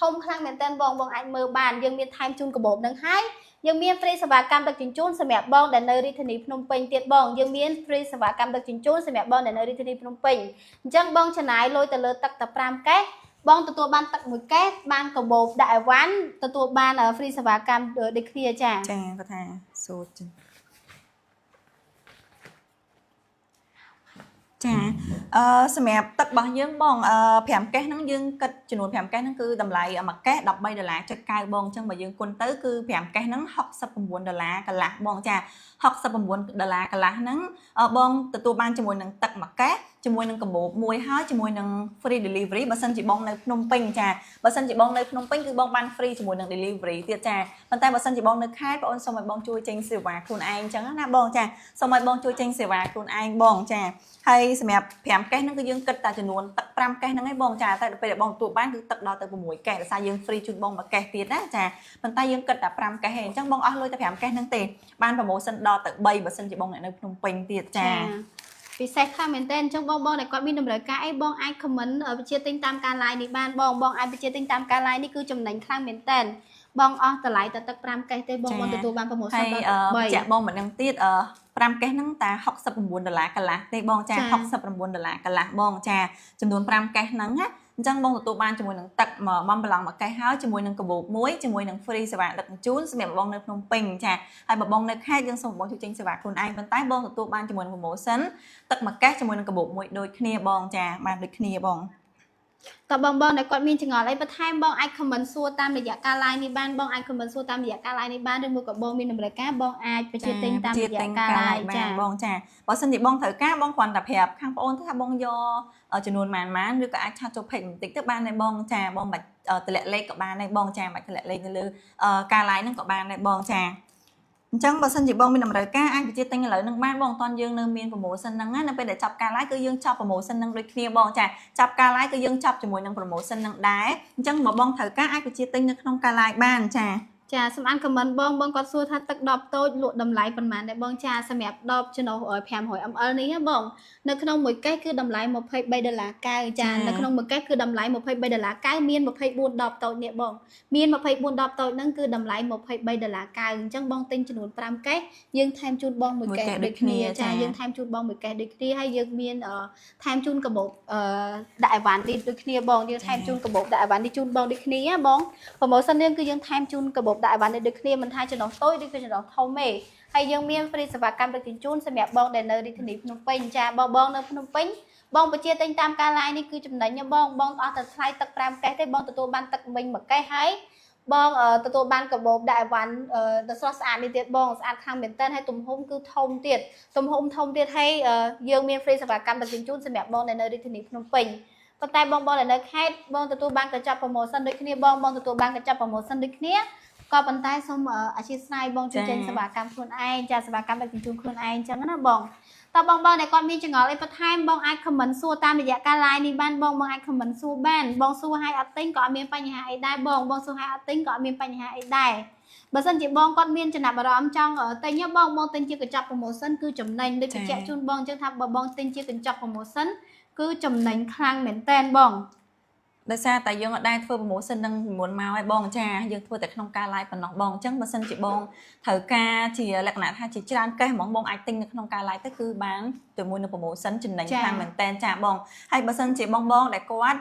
ធំខ្លាំងមែនតើបងអាចមើលបានយើងមានថែមជូនកាបូបហ្នឹងហើយយើងមាន free សេវាកម្មដឹកជញ្ជូនសម្រាប់បងដែលនៅរាជធានីភ្នំពេញទៀតបងយើងមាន free សេវាកម្មដឹកជញ្ជូនសម្រាប់បងដែលនៅរាជធានីភ្នំពេញអញ្ចឹងបងចំណាយលុយទៅលើទឹកតែ5កេសបងទទួលបានទឹក1កេសបានកាបូបដាក់អីវ៉ាន់ទទួលបាន free សេវាកម្មដូចគ្នាចាគាត់ថាសូត្រចាសម្រាប់ទឹករបស់យើងបង5កេសហ្នឹងយើងគិតចំនួន5កេសហ្នឹងគឺតម្លៃមួយកេស$13.90បងអញ្ចឹងបើយើងគុណទៅគឺ5កេសហ្នឹង$69កន្លះបងចា$69កន្លះហ្នឹងបងទទួលបានជាមួយនឹងទឹកមួយកេសជាមួយនឹងកាបូបមួយហើយជាមួយនឹង free delivery បើសិនជាបងនៅភ្នំពេញចាបើសិនជាបងនៅភ្នំពេញគឺបងបាន free ជាមួយនឹង delivery ទៀតចាប៉ុន្តែបើសិនជាបងនៅខេត្តបងអូនសូមឲ្យបងជួយចេញសេវាខ្លួនឯងអញ្ចឹងណាបងចាសូមឲ្យបងជួយចេញសេវាខ្លួនឯងបងចាហើយសម្រាប់5កេសហ្នឹងគឺយើងគិតតែចំនួនទឹក5កេសហ្នឹងឯងបងចាតែពេលដែលបងទទួលបានគឺទឹកដល់ទៅ6កេសដោយសារយើង free ជូនបងមួយកេសទៀតណាចាប៉ុន្តែយើងគិតតែ5កេសឯងអញ្ចឹងបងអស់លុយតែ5កេសហ្នឹងទេបាន promotion ដល់ទៅ3បើសិនជាបងនៅភ្នំពេញទៀតចាពិសេសខ្លាំងមែនតើអញ្ចឹងបងដែលគាត់មានតម្រូវការអីបងអាច comment បញ្ជាទិញតាមការ live នេះបានបងអាចបញ្ជាទិញតាមការ live នេះគឺចំណេញខ្លាំងមែនតើបងអស់តម្លៃតែទឹក5កេសទេបងទទួលបាន promotion ដល់3ចាក់បងមិនដឹងទៀត5កេសហ្នឹងតែ$69កន្លះទេបងចា$69កន្លះបងចាចំនួន5កេសហ្នឹងណាអញ្ចឹងបងទទួលបានជាមួយនឹងទឹកបំប្រឡងមួយកេសហើយជាមួយនឹងកាបូបមួយជាមួយនឹង free សេវាដឹកជញ្ជូនសម្រាប់បងនៅភ្នំពេញចាហើយបើបងនៅខេត្តយើងសូមបងជួយចេញសេវាខ្លួនឯងប៉ុន្តែបងទទួលបានជាមួយនឹង promotion ទឹកមួយកេសជាមួយនឹងកាបូបមួយដូចគ្នាបងចាបានដូចគ្នាបងតើបងដែលគាត់មានចង្អល់អីបន្ថែមបងអាច comment សួរតាមរយៈការ live នេះបានបងអាច comment សួរតាមរយៈការ live នេះបានឬមួយក៏បងមានតម្រូវការបងអាចបញ្ជាទិញតាមរយៈការ live ចាបងចាបើសិនជាបងត្រូវការបងគ្រាន់តែប្រាប់ខាងប្អូនថាបងយកចំនួនប៉ុន្មានឬក៏អាចឆាតចូល page បន្តិចទៅបានដែរបងចាបងមិនតម្លាក់លេខក៏បានដែរបងចាមិនតម្លាក់លេខនៅលើការ live ហ្នឹងក៏បានដែរបងចាអញ្ចឹងបើសិនជាបងមានតម្រូវការអាចបញ្ជាទិញឥឡូវហ្នឹងបានបងអត់តយើងនៅមាន promotion ហ្នឹងណានៅពេលដែលចាប់ការ live គឺយើងចាប់ promotion ហ្នឹងដូចគ្នាបងចាចាប់ការ live គឺយើងចាប់ជាមួយនឹង promotion ហ្នឹងដែរអញ្ចឹងបើបងត្រូវការអាចបញ្ជាទិញនៅក្នុងការ live បានចាសំអាន comment បងគាត់សួរថាទឹក10តូចលក់តម្លៃប៉ុន្មានដែរបងចាសម្រាប់10ចំណុះ 500 ml នេះណាបងនៅក្នុងមួយកេសគឺតម្លៃ$23.90ចានៅក្នុងមួយកេសគឺតម្លៃ$23.90មាន24 10តូចនេះបងមាន24 10តូចហ្នឹងគឺតម្លៃ$23.90អញ្ចឹងបងទិញចំនួន5កេសយើងថែមជូនបងមួយកេសដូចគ្នាចាយើងថែមជូនបងមួយកេសដូចគ្នាហើយយើងមានថែមជូនកាបូបដាក់អីវ៉ាន់ទីដូចគ្នាបងយើងថែមជូនកាបូបដាក់អីវ៉ាន់នេះជូនបងដូចគ្នាបង promotion នេះគឺយើងថែមជូនកាបូបដាក់អីវ៉ាន់នេះដូចគ្នាមិនថាចំណុះតូចឬក៏ចំណុះធំទេហើយយើងមាន free សេវាកម្មដឹកជញ្ជូនសម្រាប់បងដែលនៅរាជធានីភ្នំពេញចាបងនៅភ្នំពេញបងបញ្ជាទិញតាមការ live នេះគឺចំណេញបងអស់តែថ្លៃទឹក5កេសទេបងទទួលបានទឹកវិញមួយកេសហើយបងទទួលបានកាបូបដាក់អីវ៉ាន់ដ៏ស្រស់ស្អាតនេះទៀតបងស្អាតខ្លាំងមែនតើហើយទំហំគឺធំទៀតទំហំធំទៀតហើយយើងមាន free សេវាកម្មដឹកជញ្ជូនសម្រាប់បងដែលនៅរាជធានីភ្នំពេញប៉ុន្តែបងដែលនៅខេត្តបងទទួលបានកញ្ចប់ promotion ដូចគ្នាបងទទួលបានកញ្ចប់ promotion ដូចគ្នាក៏ប៉ុន្តែសូមអធិស្ឋានបងជួយចេញសេវាកម្មខ្លួនឯងចាសេវាកម្មដឹកជញ្ជូនខ្លួនឯងអញ្ចឹងណាបងតើបងដែលគាត់មានចង្អល់អីបន្ថែមបងអាច comment សួរតាមរយៈការ live នេះបានបងអាច comment សួរបានបងសួរឲ្យអត់ទិញក៏អត់មានបញ្ហាអីដែរបងសួរឲ្យអត់ទិញក៏អត់មានបញ្ហាអីដែរបើសិនជាបងគាត់មានចំណាប់អារម្មណ៍ចង់ទិញបងទិញជាកញ្ចប់ promotion គឺចំណេញដូចបញ្ជាក់ជូនបងអញ្ចឹងថាបើបងទិញជាកញ្ចប់ promotion គឺចំណេញខ្លាំងមែនតើបង ដោយសារតែយើងអត់ដែរធ្វើ promotion នឹងមុនមកឲ្យបងចាយើងធ្វើតែក្នុងការ live ប៉ុណ្ណោះបងអញ្ចឹងបើសិនជាបងត្រូវការជាលក្ខណៈថាជាច្រើនកេះហ្មងបងអាចទិញនៅក្នុងការ live ទៅគឺបានជាមួយនឹង promotion ចំណេញខ្លាំងមែនតើចាបងហើយបើសិនជាបងដែលគាត់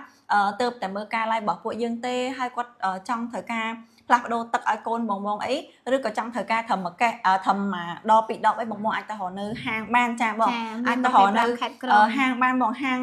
ទៅតែមើលការ live របស់ពួកយើងទេហើយគាត់ចង់ត្រូវការផ្លាស់ប្ដូរទឹកឲ្យកូនបងអីឬក៏ចង់ត្រូវការត្រឹមមួយកេះត្រឹមដបពីរដបអីបងអាចទៅរកនៅហាងបានចាបងអាចទៅរកនៅហាងបានបងហាង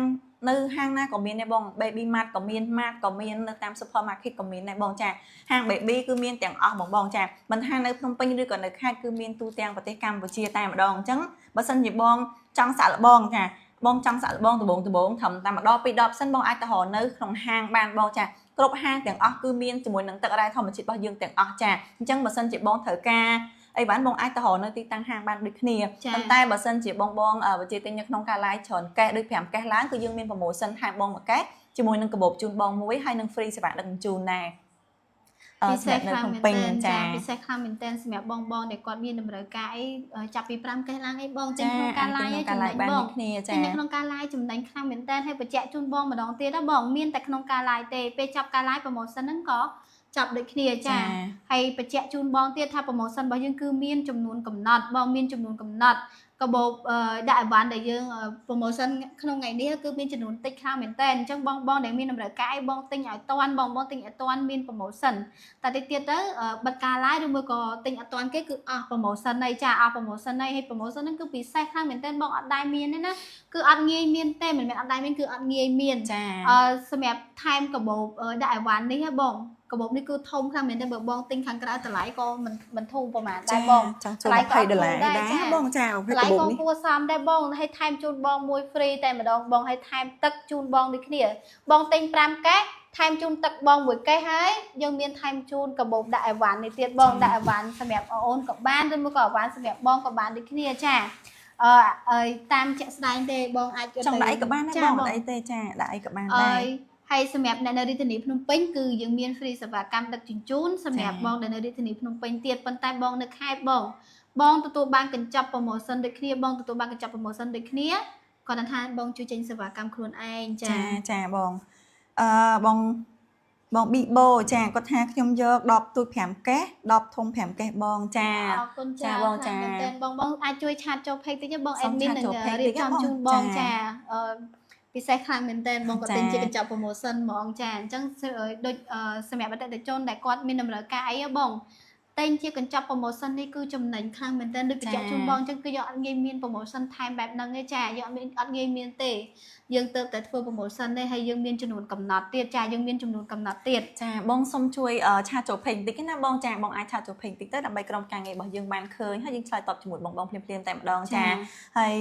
នៅហាងណាក៏មានដែរបង Baby Mart ក៏មាន Mart ក៏មាននៅតាម supermarket ក៏មានដែរបងចាហាង Baby គឺមានទាំងអស់បងចាមិនថានៅភ្នំពេញឬក៏នៅខេត្តគឺមានទូទាំងប្រទេសកម្ពុជាតែម្ដងអញ្ចឹងបើសិនជាបងចង់សាក់លបងចាបងចង់សាក់លបងដបងត្រឹមតែម្ដងពីរដបសិនបងអាចទៅរកនៅក្នុងហាងបានបងចាគ្រប់ហាងទាំងអស់គឺមានជាមួយនឹងទឹករ៉ែធម្មជាតិរបស់យើងទាំងអស់ចាអញ្ចឹងបើសិនជាបងត្រូវការអីបានបងអាចទៅរកនៅទីតាំងហាងបានដូចគ្នាប៉ុន្តែបើសិនជាបងវិជាទិញនៅក្នុងការ live ច្រើនកេះដូច5កេះឡើងគឺយើងមាន promotion ថែមបងមួយកេះជាមួយនឹងកាបូបជូនបងមួយហើយនឹង free សេវាដឹកជញ្ជូនដែរពិសេសខ្លាំងមែនតើចាពិសេសខ្លាំងមែនតើសម្រាប់បងដែលគាត់មានតម្រូវការអីចាប់ពី5កេះឡើងអីបងទិញក្នុងការ live ឯងចំណេញបងទិញនៅក្នុងការ live ចំណេញខ្លាំងមែនតើហើយបញ្ជាក់ជូនបងម្ដងទៀតណាបងមានតែក្នុងការ live ទេពេលចាប់ការ live promotion ហ្នឹងក៏ចាប់ដូចគ្នាចាហើយបញ្ជាក់ជូនបងទៀតថា promotion របស់យើងគឺមានចំនួនកំណត់បងមានចំនួនកំណត់កាបូបដាក់អីវ៉ាន់ដែលយើង promotion ក្នុងថ្ងៃនេះគឺមានចំនួនតិចខ្លាំងមែនតើអញ្ចឹងបងដែលមានតម្រូវការអីបងទិញឲ្យតាន់បងទិញឲ្យតាន់មាន promotion តែតិចទៀតទៅបិទការ live ឬមួយក៏ទិញអត់តាន់គេគឺអស់ promotion ហើយចាអស់ promotion ហើយ promotion ហ្នឹងគឺពិសេសខ្លាំងមែនតើបងអត់ដែរមានទេណាគឺអត់ងាយមានទេមិនមែនអត់ដែរមានគឺអត់ងាយមានចាសម្រាប់ថែមកាបូបដាក់អីវ៉ាន់នេះហ៎បងកាបូបនេះគឺធំខ្លាំងមែនទេបើបងទិញខាងក្រៅតម្លៃក៏មិនធូរប្រហែលដែរបងតម្លៃក៏$20ដែរបងចាតម្លៃក៏គួរសមដែរបងហើយថែមជូនបងមួយ free តែម្ដងបងហើយថែមទឹកជូនបងដូចគ្នាបងទិញ5កេះថែមជូនទឹកបងមួយកេះហើយយើងមានថែមជូនកាបូបដាក់អីវ៉ាន់នេះទៀតបងដាក់អីវ៉ាន់សម្រាប់អូនក៏បានឬមួយក៏អីវ៉ាន់សម្រាប់បងក៏បានដូចគ្នាចាតាមជាក់ស្ដែងទេបងអាចចង់ដាក់អីក៏បានដែរបងដាក់អីទេចាដាក់អីក៏បានដែរហើយសម្រាប់អ្នកនៅរាជធានីភ្នំពេញគឺយើងមាន free សេវាកម្មដឹកជញ្ជូនសម្រាប់បងដែលនៅរាជធានីភ្នំពេញទៀតប៉ុន្តែបងនៅខេត្តបងទទួលបានកញ្ចប់ promotion ដូចគ្នាបងទទួលបានកញ្ចប់ promotion ដូចគ្នាគាត់ថាបងជួយចេញសេវាកម្មខ្លួនឯងចាបងបងប៊ីបូចាគាត់ថាខ្ញុំយក10ទូច5កេះ10ធំ5កេះបងចាអរគុណចាបងចាមែនតើបងអាចជួយឆាតចូល page តិចបង admin នឹងរៀបចំជូនបងចាពិសេសខ្លាំងមែនតើបងក៏ទិញជាកញ្ចប់ promotion ហ្មងចាអញ្ចឹងដូចសម្រាប់អតិថិជនដែលគាត់មានតម្រូវការអីបងតែងជាកញ្ចប់ promotion នេះគឺចំណេញខ្លាំងមែនតើដូចបញ្ជាក់ជូនបងអញ្ចឹងគឺយកអត់ងាយមាន promotion ថែមបែបហ្នឹងទេចាយកអត់ងាយមានទេយើងទៅតែធ្វើ promotion ទេហើយយើងមានចំនួនកំណត់ទៀតចាយើងមានចំនួនកំណត់ទៀតចាបងសុំជួយឆាតចូល page បន្តិចណាបងចាបងអាចឆាតចូល page បន្តិចទៅដើម្បីក្រុមការងាររបស់យើងបានឃើញហើយយើងឆ្លើយតបជាមួយបងភ្លាមៗតែម្ដងចាហើយ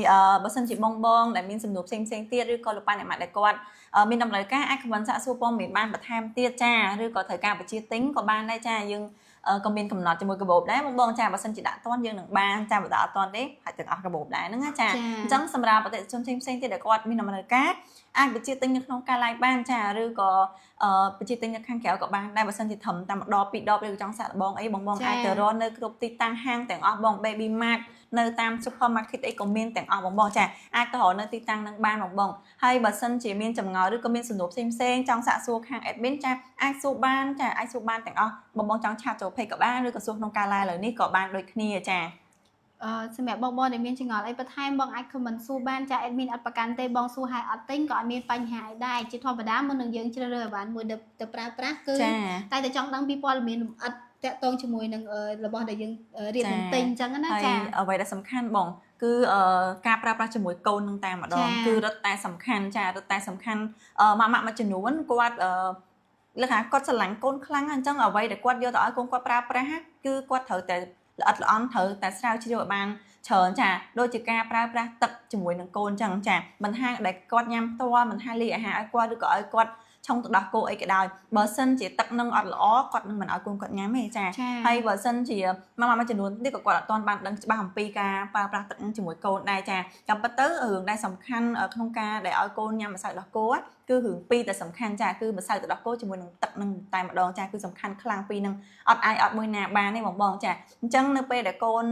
បើសិនជាបងដែលមានសំណួរផ្សេងទៀតឬក៏លោកប៉ាអ្នកម៉ាក់ដែលគាត់មានតម្រូវការអាច comment សាកសួរព័ត៌មានបានបន្ថែមទៀតចាឬក៏ត្រូវការបញ្ជាទិញក៏បានដែរចាយើងក៏មានកំណត់ជាមួយកាបូបដែរបងចាបើសិនជាដាក់តន់យើងនឹងបានចាបើដាក់អត់តន់ទេអាចទាំងអស់កាបូបដែរហ្នឹងណាចាអញ្ចឹងសម្រាប់អតិថិជនផ្សេងទៀតដែលគាត់មានតម្រូវការអាចបញ្ជាទិញនៅក្នុងការ live បានចាឬក៏បញ្ជាទិញនៅខាងក្រៅក៏បានដែរបើសិនជាត្រឹមតែម្ដងពីរដបឬចង់សាក់បងអីបងអាចទៅរកនៅគ្រប់ទីតាំងហាងទាំងអស់បង Baby Mart នៅតាម supermarket អីក៏មានទាំងអស់បងចាអាចទៅរកនៅទីតាំងនឹងបានបងហើយបើសិនជាមានចម្ងល់ឬក៏មានសំណួរផ្សេងចង់សាកសួរខាង admin ចាអាចសួរបានចាអាចសួរបានទាំងអស់បងចង់ឆាតចូល page ក៏បានឬក៏សួរក្នុងការ live ឥឡូវនេះក៏បានដូចគ្នាចាសម្រាប់បងដែលមានចម្ងល់អីបន្ថែមបងអាច comment សួរបានចា admin អត់ប្រកាន់ទេបងសួរហើយអត់ទិញក៏អត់មានបញ្ហាអីដែរជាធម្មតាមុននឹងយើងជ្រើសរើសអីវ៉ាន់មួយទៅប្រើប្រាស់គឺតែចង់ដឹងពីព័ត៌មានលម្អិតតាក់ទងជាមួយនឹងរបស់ដែលយើងរៀបនឹងទិញអញ្ចឹងណាចាអ្វីដែលសំខាន់បងគឺការប្រើប្រាស់ជាមួយកូននឹងតែម្ដងគឺរឹតតែសំខាន់ចារឹតតែសំខាន់ម៉ាក់មួយចំនួនគាត់លក្ខណៈគាត់ស្រឡាញ់កូនខ្លាំងអញ្ចឹងអ្វីដែលគាត់យកទៅឲ្យកូនគាត់ប្រើប្រាស់គឺគាត់ត្រូវតែល្អិតល្អន់ត្រូវតែស្រាវជ្រាវឲ្យបានច្រើនចាដូចជាការប្រើប្រាស់ទឹកជាមួយនឹងកូនអញ្ចឹងចាមិនថាដែលគាត់ញ៉ាំផ្ទាល់មិនថាលាយអាហារឲ្យគាត់ឬក៏ឲ្យគាត់ឆុងទៅដោះគោអីក៏ដោយបើសិនជាទឹកនឹងអត់ល្អគាត់នឹងមិនឲ្យកូនគាត់ញ៉ាំទេចាហើយបើសិនជាម៉ាក់មួយចំនួននេះក៏គាត់អត់ទាន់បានដឹងច្បាស់អំពីការប្រើប្រាស់ទឹកជាមួយកូនដែរចាតាមពិតទៅរឿងដែលសំខាន់ក្នុងការដែលឲ្យកូនញ៉ាំម្សៅដោះគោ គឺរឿងពីរតែសំខាន់ចាគឺម្សៅទឹកដោះគោជាមួយនឹងទឹកនឹងតែម្ដងចាគឺសំខាន់ខ្លាំងពីរនឹងអត់អាចអត់មួយណាបានទេបងចាអញ្ចឹងនៅពេលដែលកូន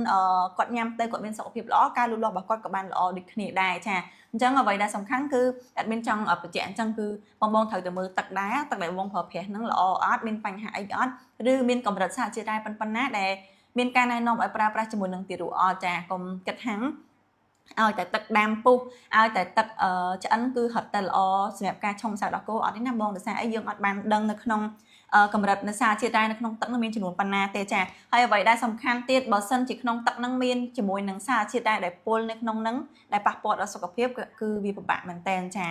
គាត់ញ៉ាំទៅគាត់មានសុខភាពល្អការលូតលាស់របស់គាត់ក៏បានល្អដូចគ្នាដែរចាអញ្ចឹងអ្វីដែលសំខាន់គឺអត់មានចង់បញ្ជាក់អញ្ចឹងគឺបងត្រូវតែមើលទឹកដែរទឹកដែលបងប្រើប្រាស់ហ្នឹងល្អអត់មានបញ្ហាអីអត់ឬមានកម្រិតសារជាតិដែរប៉ុណ្ណាដែលមានការណែនាំឲ្យប្រើប្រាស់ជាមួយនឹងទារកអត់ចាកុំគិតថាឲ្យតែទឹកដាំពុះឲ្យតែទឹកឆ្អិនគឺហត់តែល្អសម្រាប់ការឆុងម្សៅដោះគោអត់ទេណាបងដោយសារអីយើងអត់បានដឹងនៅក្នុងកម្រិតនៃសារជាតិដែរនៅក្នុងទឹកនោះមានចំនួនប៉ុណ្ណាទេចាហើយអ្វីដែលសំខាន់ទៀតបើសិនជាក្នុងទឹកហ្នឹងមានជាមួយនឹងសារជាតិដែរដែលពុលនៅក្នុងហ្នឹងដែលប៉ះពាល់ដល់សុខភាពគឺវាពិបាកមែនតើចា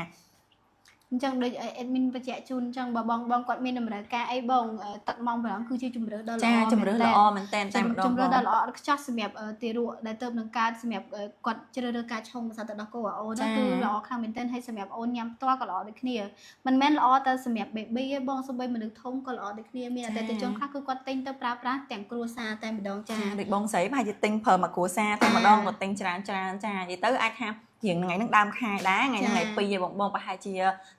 អញ្ចឹងដូច admin បញ្ជាក់ជូនអញ្ចឹងបើបងគាត់មានតម្រូវការអីបងទឹកម៉ោងប្រឡងគឺជាជំរឿដ៏ល្អចាជំរឿល្អមែនតើតែម្ដងជំរឿដ៏ល្អអត់ខ្ចោះសម្រាប់ទារកដែលទៅនឹងកើតសម្រាប់គាត់ជ្រើសរើសការឆុងម្សៅទឹកដោះគោឲ្យអូនហ្នឹងគឺល្អខ្លាំងមែនតើហើយសម្រាប់អូនញ៉ាំផ្ទាល់ក៏ល្អដូចគ្នាមិនមែនល្អតែសម្រាប់ baby ទេបងសូម្បីមនុស្សធំក៏ល្អដូចគ្នាមានអតិថិជនខ្លះគឺគាត់ទិញទៅប្រើប្រាស់ទាំងគ្រួសារតែម្ដងចាដូចបងស្រីប្រហែលជាទិញប្រើមួយគ្រួសារតែម្ដងគាត់ទិញច្រើនចានិយាយទៅអាចថាជាងថ្ងៃហ្នឹងដើមខែដែរថ្ងៃហ្នឹងថ្ងៃ2បងប្រហែលជា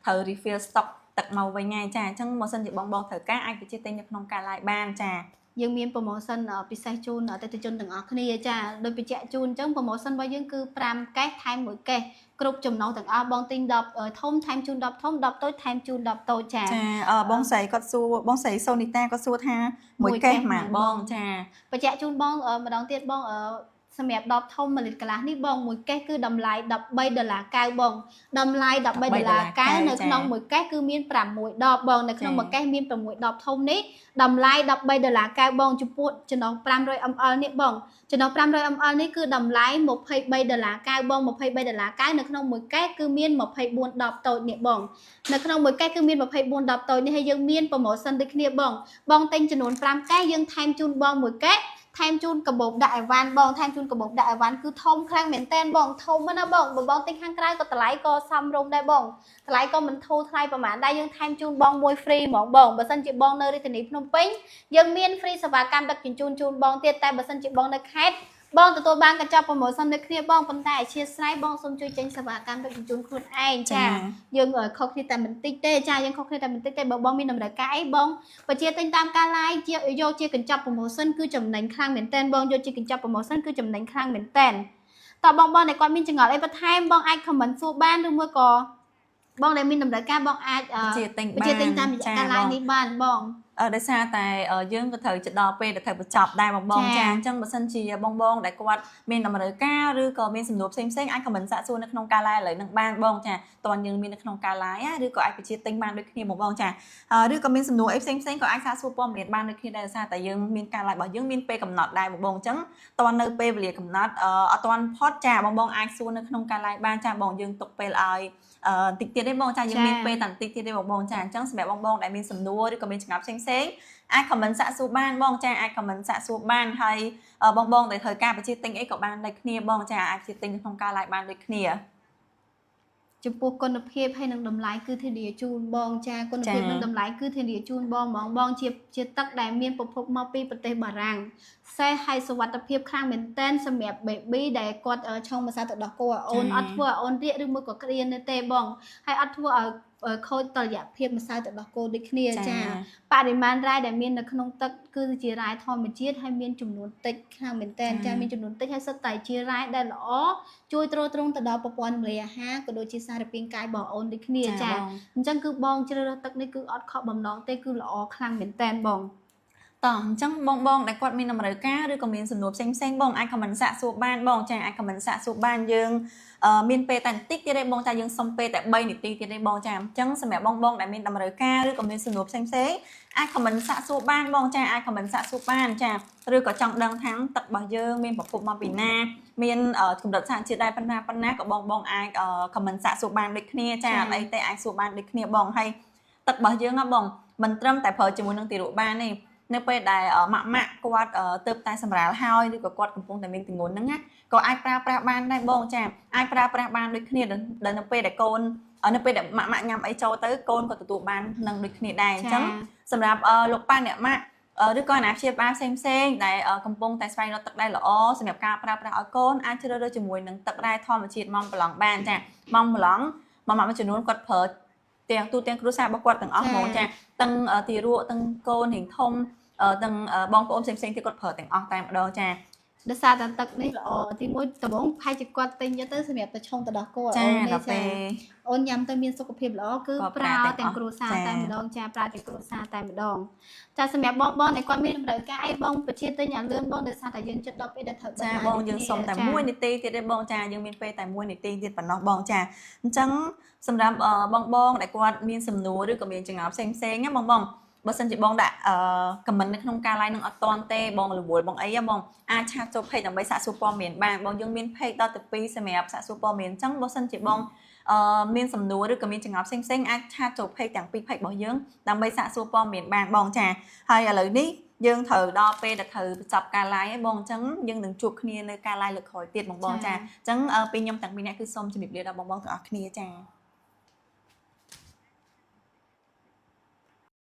ត្រូវ refill stock ទឹកមកវិញហើយចាអញ្ចឹងបើសិនជាបងត្រូវការអាចទៅទិញនៅក្នុងការ live បានចាយើងមាន promotion ពិសេសជូនអតិថិជនទាំងអស់គ្នាចាដោយបញ្ជាក់ជូនអញ្ចឹង promotion របស់យើងគឺ5កេសថែម1កេសគ្រប់ចំណុចទាំងអស់បងទិញ10ធំថែមជូន10ធំ10តូចថែមជូន10តូចចាបងស្រីគាត់សួរបងស្រីសូនីតាគាត់សួរថា1កេសហ្មងបងចាបញ្ជាក់ជូនបងម្ដងទៀតបងសម្រាប់10ធំ1លីត្រកន្លះនេះបងមួយកេសគឺតម្លៃ$13.90បងតម្លៃ$13.90នៅក្នុងមួយកេសគឺមាន6ដបបងនៅក្នុងមួយកេសមាន6ដបធំនេះតម្លៃ$13.90បងចំពោះចំណុះ 500ml នេះបងចំណុះ 500ml នេះគឺតម្លៃ$23.90បង$23.90នៅក្នុងមួយកេសគឺមាន24ដបតូចនេះបងនៅក្នុងមួយកេសគឺមាន24ដបតូចនេះហើយយើងមាន promotion ដូចគ្នាបងទិញចំនួន5កេសយើងថែមជូនបងមួយកេសថែមជូនកាបូបដាក់អីវ៉ាន់បងថែមជូនកាបូបដាក់អីវ៉ាន់គឺធំខ្លាំងមែនតើបងធំណាបងបងទិញខាងក្រៅក៏តម្លៃក៏សមរម្យដែរបងតម្លៃក៏មិនធូរថ្លៃប្រហែលដែរយើងថែមជូនបងមួយ free ហ្មងបងបើសិនជាបងនៅរាជធានីភ្នំពេញយើងមាន free សេវាកម្មដឹកជញ្ជូនជូនបងទៀតតែបើសិនជាបងនៅខេត្តបងទទួលបានកញ្ចប់ promotion ដូចគ្នាបងប៉ុន្តែអធិស្ឋានបងសូមជួយចេញសេវាកម្មដឹកជញ្ជូនខ្លួនឯងចាយើងខុសគ្នាតែបន្តិចទេចាយើងខុសគ្នាតែបន្តិចទេបើបងមានតម្រូវការអីបងបញ្ជាទិញតាមការ live យកជាកញ្ចប់ promotion គឺចំណេញខ្លាំងមែនតើបងយកជាកញ្ចប់ promotion គឺចំណេញខ្លាំងមែនតើតើបងដែលគាត់មានចង្អុលអីបន្ថែមបងអាច comment សួរបានឬមួយក៏បងដែលមានតម្រូវការបងអាចបញ្ជាទិញតាមរយៈការ live នេះបានបងដោយសារតែយើងក៏ត្រូវដល់ពេលដែលត្រូវបញ្ចប់ដែរបងចាអញ្ចឹងបើសិនជាបងដែលគាត់មានតម្រូវការឬក៏មានសំណួរផ្សេងអាច comment សាកសួរនៅក្នុងការ live ឥឡូវនឹងបានបងចាតើយើងមាននៅក្នុងការ live ឬក៏អាចបញ្ជាទិញបានដូចគ្នាបងចាឬក៏មានសំណួរអីផ្សេងក៏អាចសាកសួរព័ត៌មានបានដូចគ្នាដែរដោយសារតែយើងមានការ live របស់យើងមានពេលកំណត់ដែរបងអញ្ចឹងតើនៅពេលវេលាកំណត់អត់ទាន់ផុតចាបងអាចសួរនៅក្នុងការ live បានចាបងយើងទុកពេលឲ្យតិចទៀតទេបងចាយើងមានពេលតែតិចទៀតទេបងចាអញ្ចឹងសម្រាប់បងដែលមានសំណួរឬក៏មានចម្ងល់ផ្សេងអាច comment សាកសួរបានបងចាអាច comment សាកសួរបានហើយបងដែលត្រូវការបញ្ជាទិញអីក៏បានដូចគ្នាបងចាអាចបញ្ជាទិញក្នុងការ live បានដូចគ្នាចំពោះគុណភាពហើយនឹងតម្លៃគឺធានាជូនបងចាគុណភាពនិងតម្លៃគឺធានាជូនបងបងជាទឹកដែលមានប្រភពមកពីប្រទេសបារាំងសេះហើយសុវត្ថិភាពខ្លាំងមែនទែនសម្រាប់ baby ដែលគាត់ឆុងម្សៅទឹកដោះគោឲ្យអូនអត់ធ្វើឲ្យអូនរាកឬមួយក៏ក្រៀនទេបងហើយអត់ធ្វើឲ្យខូចតុល្យភាពម្សៅទឹកដោះគោដូចគ្នាចាបរិមាណរ៉ែដែលមាននៅក្នុងទឹកគឺជារ៉ែធម្មជាតិហើយមានចំនួនតិចខ្លាំងមែនទែនចាមានចំនួនតិចហើយសុទ្ធតែជារ៉ែដែលល្អជួយទ្រទ្រង់ទៅដល់ប្រព័ន្ធរំលាយអាហារក៏ដូចជាសារពាង្គកាយរបស់អូនដូចគ្នាចាអញ្ចឹងគឺបងជ្រើសរើសទឹកនេះគឺអត់ខកបំណងទេគឺល្អខ្លាំងមែនទែនបងតោះអញ្ចឹងបងដែលគាត់មានតម្រូវការឬក៏មានសំណួរផ្សេងបងអាច comment សាកសួរបានបងចាអាច comment សាកសួរបានយើងមានពេលតែបន្តិចទៀតទេបងចាយើងសុំពេលតែ3នាទីទៀតទេបងចាអញ្ចឹងសម្រាប់បងដែលមានតម្រូវការឬក៏មានសំណួរផ្សេងអាច comment សាកសួរបានបងចាអាច comment សាកសួរបានចាឬក៏ចង់ដឹងថាទឹករបស់យើងមានប្រភពមកពីណាមានកម្រិតសារជាតិដែរប៉ុណ្ណាក៏បងអាច comment សាកសួរបានដូចគ្នាចាអីទេអាចសួរបានដូចគ្នាបងហើយទឹករបស់យើងបងមិនត្រឹមតែប្រើជាមួយនឹងទារកបានទេនៅពេលដែលម៉ាក់គាត់ទៅតែសម្រាលហើយឬក៏គាត់កំពុងតែមានទម្ងន់ហ្នឹងណាក៏អាចប្រើប្រាស់បានដែរបងចាអាចប្រើប្រាស់បានដូចគ្នាដល់នៅពេលដែលកូននៅពេលដែលម៉ាក់ញ៉ាំអីចូលទៅកូនក៏ទទួលបាននឹងដូចគ្នាដែរអញ្ចឹងសម្រាប់លោកប៉ាអ្នកម៉ាក់ឬក៏អាណាព្យាបាលផ្សេងដែលកំពុងតែស្វែងរកទឹកដែលល្អសម្រាប់ការប្រើប្រាស់ឲ្យកូនអាចជ្រើសរើសជាមួយនឹងទឹករ៉ែធម្មជាតិម៉ង់ប្លង់បានចាម៉ង់ប្លង់មួយចំនួនគាត់ប្រើ ទាំងទូទាំងគ្រួសាររបស់គាត់ទាំងអស់ហ្មងចាទាំងទីរក់ទាំងកូនរៀងធំទាំងបងប្អូនផ្សេងៗទៀតគាត់ប្រើទាំងអស់តែម្ដងចា ដោយសារតែទឹកនេះល្អទីមួយដំបូងផាច់គាត់ទិញយកទៅសម្រាប់ទៅឆុងទៅដោះគោ ចា អូន ដល់ពេល អូនញ៉ាំទៅមានសុខភាពល្អគឺ ក៏ប្រើ ប្រើ តែ ទាំង អស់ គ្រួសារ ចា តែម្ដងចាប្រើទាំងគ្រួសារតែម្ដងចាសម្រាប់បងបងដែលគាត់មានតម្រូវការអីបងបញ្ជាទិញឲ្យលឿនបងដោយសារតែយើងចិត្តដល់ពេលដែលត្រូវ ចាបងយើងសុំតែ1នាទីទៀតទេបងចាយើងមានពេលតែ1នាទីទៀតប៉ុណ្ណោះបងចាអញ្ចឹងសម្រាប់បងដែលគាត់មានសំណួរឬក៏មានចង្អល់ផ្សេងណាបងបើសិនជាបងដាក់ខមមិននៅក្នុងការ live នឹងអត់តាន់ទេបងរវល់បងអីបងអាចឆាតចូល page ដើម្បីសាកសួរព័ត៌មានបានបងយើងមាន page ដល់ទៅ2សម្រាប់សាកសួរព័ត៌មានអញ្ចឹងបើសិនជាបងមានសំណួរឬក៏មានចង្អល់ផ្សេងអាចឆាតចូល page ទាំង 2 page របស់យើងដើម្បីសាកសួរព័ត៌មានបានបងចាហើយឥឡូវនេះយើងត្រូវដល់ពេលដែលត្រូវបញ្ចប់ការ live ហើយបងអញ្ចឹងយើងនឹងជួបគ្នានៅការ live លើកក្រោយទៀតបងចាអញ្ចឹងពីខ្ញុំទាំងពីរនាក់គឺសូមជម្រាបលាដល់បងទាំងអស់គ្នាចា